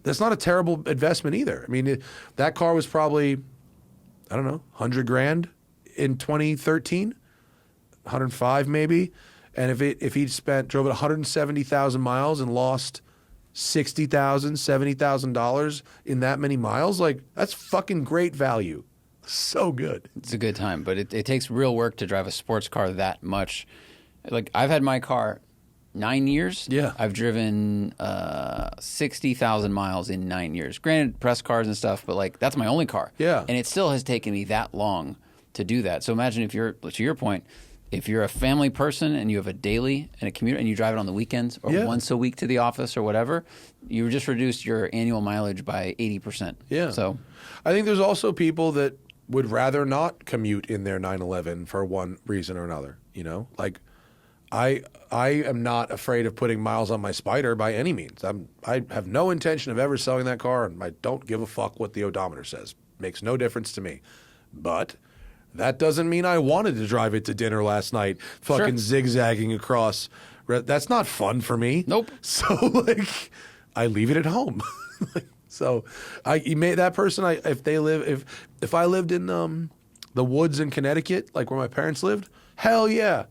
That's not a terrible investment either. I mean, that car was probably, $100,000 in 2013, 105 maybe. And if he drove it 170,000 miles and lost $60,000, $70,000 in that many miles, like that's fucking great value. So good. It's a good time, but it takes real work to drive a sports car that much. Like I've had my car 9 years. Yeah. I've driven 60,000 miles in 9 years. Granted, press cars and stuff, but like that's my only car. Yeah. And it still has taken me that long to do that. So imagine if you're, to your point, if you're a family person and you have a daily and a commute and you drive it on the weekends or once a week to the office or whatever, you just reduced your annual mileage by 80%. Yeah. So I think there's also people that would rather not commute in their 911 for one reason or another, you know? Like I am not afraid of putting miles on my Spider by any means. I have no intention of ever selling that car, and I don't give a fuck what the odometer says. Makes no difference to me. But that doesn't mean I wanted to drive it to dinner last night, fucking zigzagging across. That's not fun for me. Nope. So like, I leave it at home. So that person, if I lived in the woods in Connecticut, like where my parents lived, hell yeah.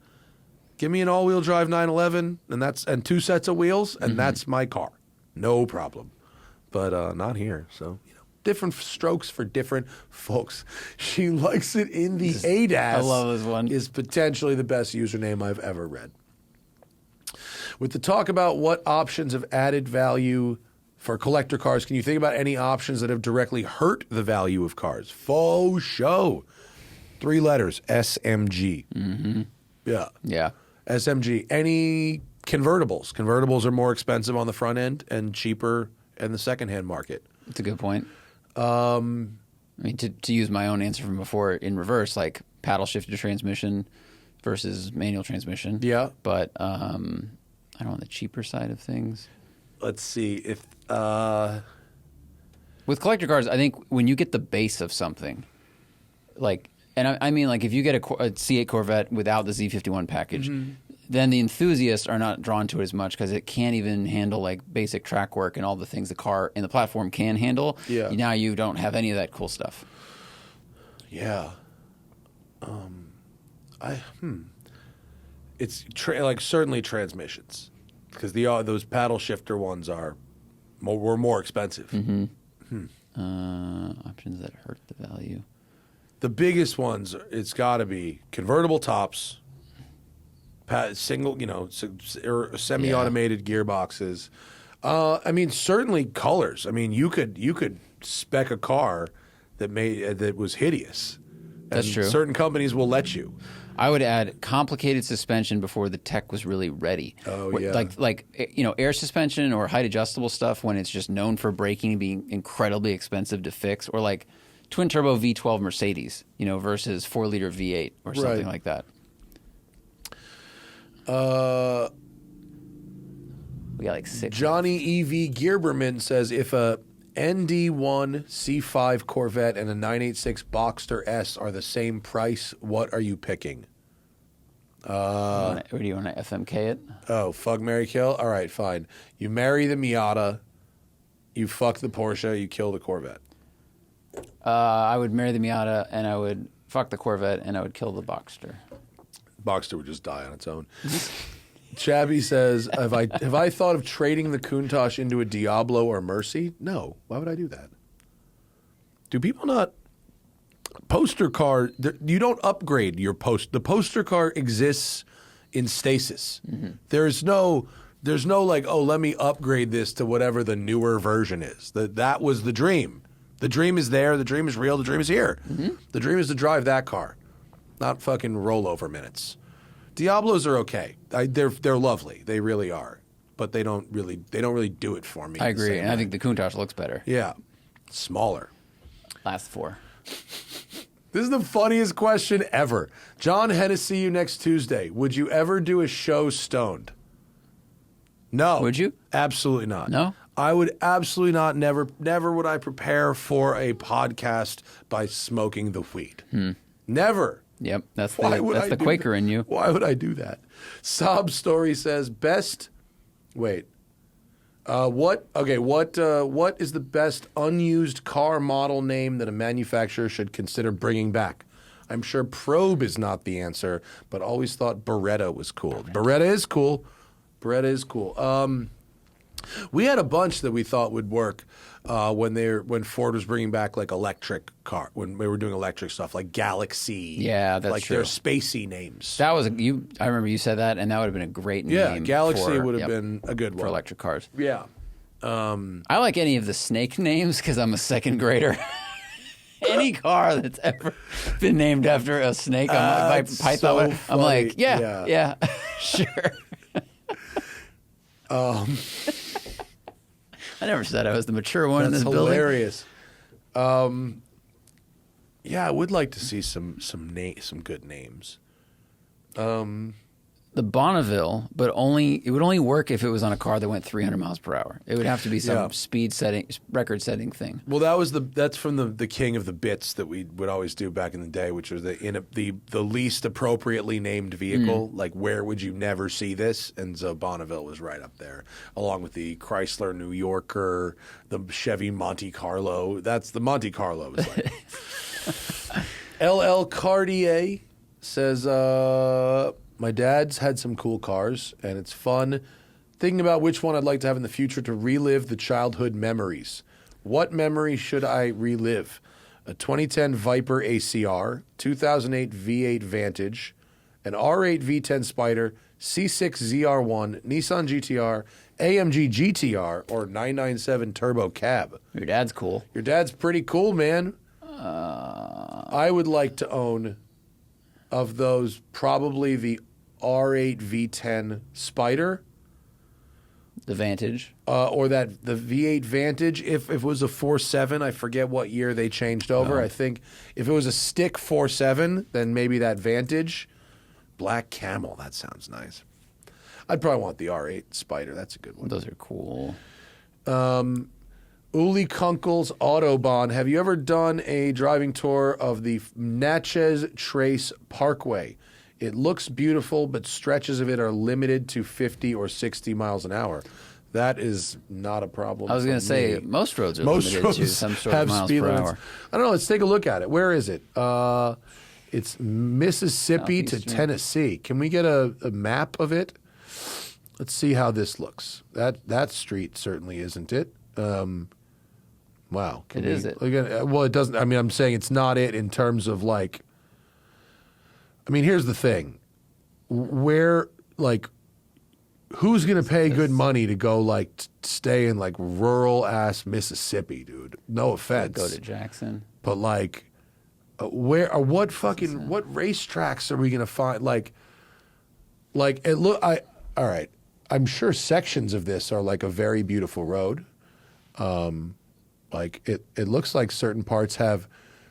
Give me an all-wheel drive 911 and 2 sets of wheels, and that's my car. No problem. But not here. So, you know, different strokes for different folks. She likes it in the ADAS. I love this one. Is potentially the best username I've ever read. With the talk about what options have added value for collector cars, can you think about any options that have directly hurt the value of cars? Faux show. 3 letters, SMG. Mm-hmm. Yeah. Yeah. SMG. Any convertibles? Convertibles are more expensive on the front end and cheaper in the secondhand market. That's a good point. I mean, to use my own answer from before in reverse, like paddle shifted transmission versus manual transmission. Yeah. But I don't know, on the cheaper side of things. Let's see if with collector cars, I think when you get the base of something, like, and I mean, like if you get a C8 Corvette without the Z51 package, then the enthusiasts are not drawn to it as much because it can't even handle like basic track work and all the things the car and the platform can handle. Yeah. Now you don't have any of that cool stuff. Yeah. It's like certainly transmissions because those paddle shifter ones were more expensive. Options that hurt the value. The biggest ones, it's got to be convertible tops, single, or semi-automated gearboxes. I mean, certainly colors. I mean, you could spec a car that was hideous. That's true. Certain companies will let you. I would add complicated suspension before the tech was really ready. Oh, yeah. Like air suspension or height adjustable stuff when it's just known for braking being incredibly expensive to fix, or like twin turbo V12 Mercedes, versus 4-liter V8 or something like that. We got like 6. Johnny E.V. Gierberman says if a ND1 C5 Corvette and a 986 Boxster S are the same price, what are you picking? Or do you want to FMK it? Oh, fuck, marry, kill? All right, fine. You marry the Miata, you fuck the Porsche, you kill the Corvette. I would marry the Miata, and I would fuck the Corvette, and I would kill the Boxster. Boxster would just die on its own. Chabby says, have I thought of trading the Countach into a Diablo or Mercy? No. Why would I do that? Do people not... Poster car... You don't upgrade your The poster car exists in stasis. Mm-hmm. There's no like, oh, let me upgrade this to whatever the newer version is. That was the dream. The dream is there. The dream is real. The dream is here. Mm-hmm. The dream is to drive that car, not fucking rollover minutes. Diablos are okay. They're lovely. They really are, but they don't really do it for me. I agree, and I think the Countach looks better. Yeah, smaller. Last 4. This is the funniest question ever. John Hennessy, you next Tuesday. Would you ever do a show stoned? No. Would you? Absolutely not. No? I would absolutely not. Never would I prepare for a podcast by smoking the weed. Never. Yep, that's the Quaker in you. Why would I do that? Sob Story says best. Wait. What is the best unused car model name that a manufacturer should consider bringing back? I'm sure Probe is not the answer, but always thought Beretta was cool. Beretta is cool. Beretta is cool. We had a bunch that we thought would work when Ford was bringing back like electric car, when they were doing electric stuff like Galaxy. Yeah, that's like true. their spacey names. That was I remember you said that, and that would have been a great name. Yeah, Galaxy would have been a good one for electric cars. Yeah. I like any of the snake names because I'm a second grader. Any car that's ever been named after a snake, I'm so I'm like, funny. yeah, sure. I never said I was the mature one in this building. That's hilarious. Yeah, I would like to see some good names. The Bonneville, but it would only work if it was on a car that went 300 miles per hour. It would have to be some record setting thing. Well, that's from the king of the bits that we would always do back in the day, which was the least appropriately named vehicle. Like, where would you never see this? And so Bonneville was right up there, along with the Chrysler New Yorker, the Chevy Monte Carlo. That's the Monte Carlo. Is like LL Cartier says, my dad's had some cool cars, and it's fun thinking about which one I'd like to have in the future to relive the childhood memories. What memory should I relive? A 2010 Viper ACR, 2008 V8 Vantage, an R8 V10 Spider, C6 ZR1, Nissan GTR, AMG GTR, or 997 Turbo Cab. Your dad's cool. Your dad's pretty cool, man. I would like to own, of those, probably the R8 V10 Spider. The Vantage. Or the V8 Vantage. If it was a 4.7, I forget what year they changed over. I think if it was a stick 4.7, then maybe that Vantage. Black Camel, that sounds nice. I'd probably want the R8 Spider. That's a good one. Those are cool. Uli Kunkel's Autobahn. Have you ever done a driving tour of the Natchez Trace Parkway? It looks beautiful, but stretches of it are limited to 50 or 60 miles an hour. That is not a problem. I was going to say, most roads are limited to some sort of miles per hour. I don't know. Let's take a look at it. Where is it? It's Mississippi to Tennessee. Can we get a map of it? Let's see how this looks. That street certainly isn't it. Wow. Is it? Well, it doesn't. I mean, I'm saying it's not it in terms of like. I mean, here's the thing. Who's going to pay good money to go like stay in like rural ass Mississippi, dude? No offense. Go to Jackson. But like, what racetracks are we going to find? Like it look. All right. I'm sure sections of this are like a very beautiful road. Like it looks like certain parts have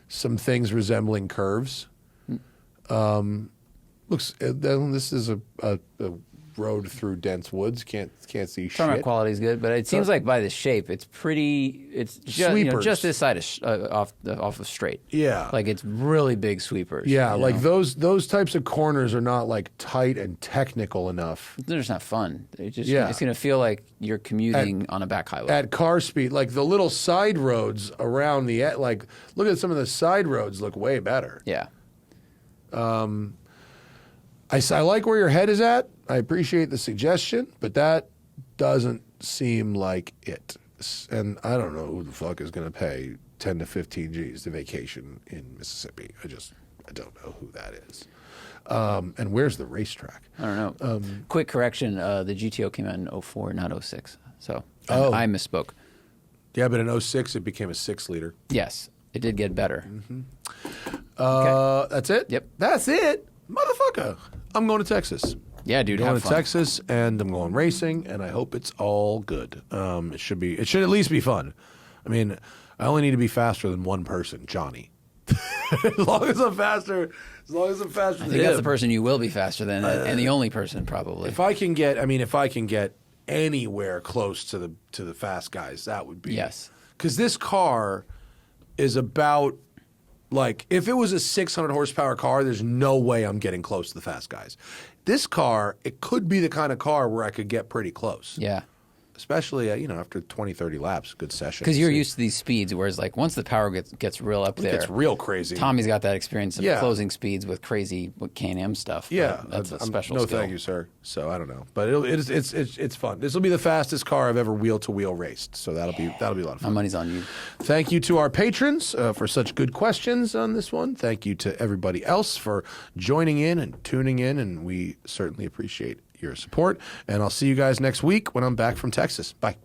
some things resembling curves. This is a road through dense woods. Can't see shit. Tarmac quality is good, but it seems like by the shape, it's pretty. It's just, just this side off of straight. Yeah, like it's really big sweepers. Yeah, like those types of corners are not like tight and technical enough. They're just not fun. It's going to feel like you're commuting on a back highway at car speed. Like the little side roads around look at some of the side roads look way better. Yeah. I like where your head is at. I appreciate the suggestion, but that doesn't seem like it. And I don't know who the fuck is going to pay 10 to 15 G's to vacation in Mississippi. I don't know who that is. And where's the racetrack? I don't know. Quick correction, the GTO came out in 04, not 06. So I misspoke. Yeah, but in 06 it became a 6-liter. Yes, it did get better. Mm-hmm. Okay. That's it? Yep. That's it? Motherfucker. I'm going to Texas. Yeah, dude, I'm going have to fun. Texas, and I'm going racing, and I hope it's all good. It should at least be fun. I mean, I only need to be faster than one person, Johnny. as long as I'm faster than I think that's the person you will be faster than, and the only person probably. If I can get anywhere close to the fast guys, that would be. Yes. Because this car is about. Like, if it was a 600 horsepower car, there's no way I'm getting close to the fast guys. This car, it could be the kind of car where I could get pretty close. Yeah. especially after 20, 30 laps, good session. Because you're used to these speeds, whereas like once the power gets real up there, it's real crazy. Tommy's got that experience of closing speeds with crazy Can-Am stuff. Yeah, that's a special no, skill. thank you, sir. So I don't know, but it's fun. This will be the fastest car I've ever wheel to wheel raced. So that'll be a lot of fun. My money's on you. Thank you to our patrons for such good questions on this one. Thank you to everybody else for joining in and tuning in, and we certainly appreciate your support. And I'll see you guys next week when I'm back from Texas. Bye.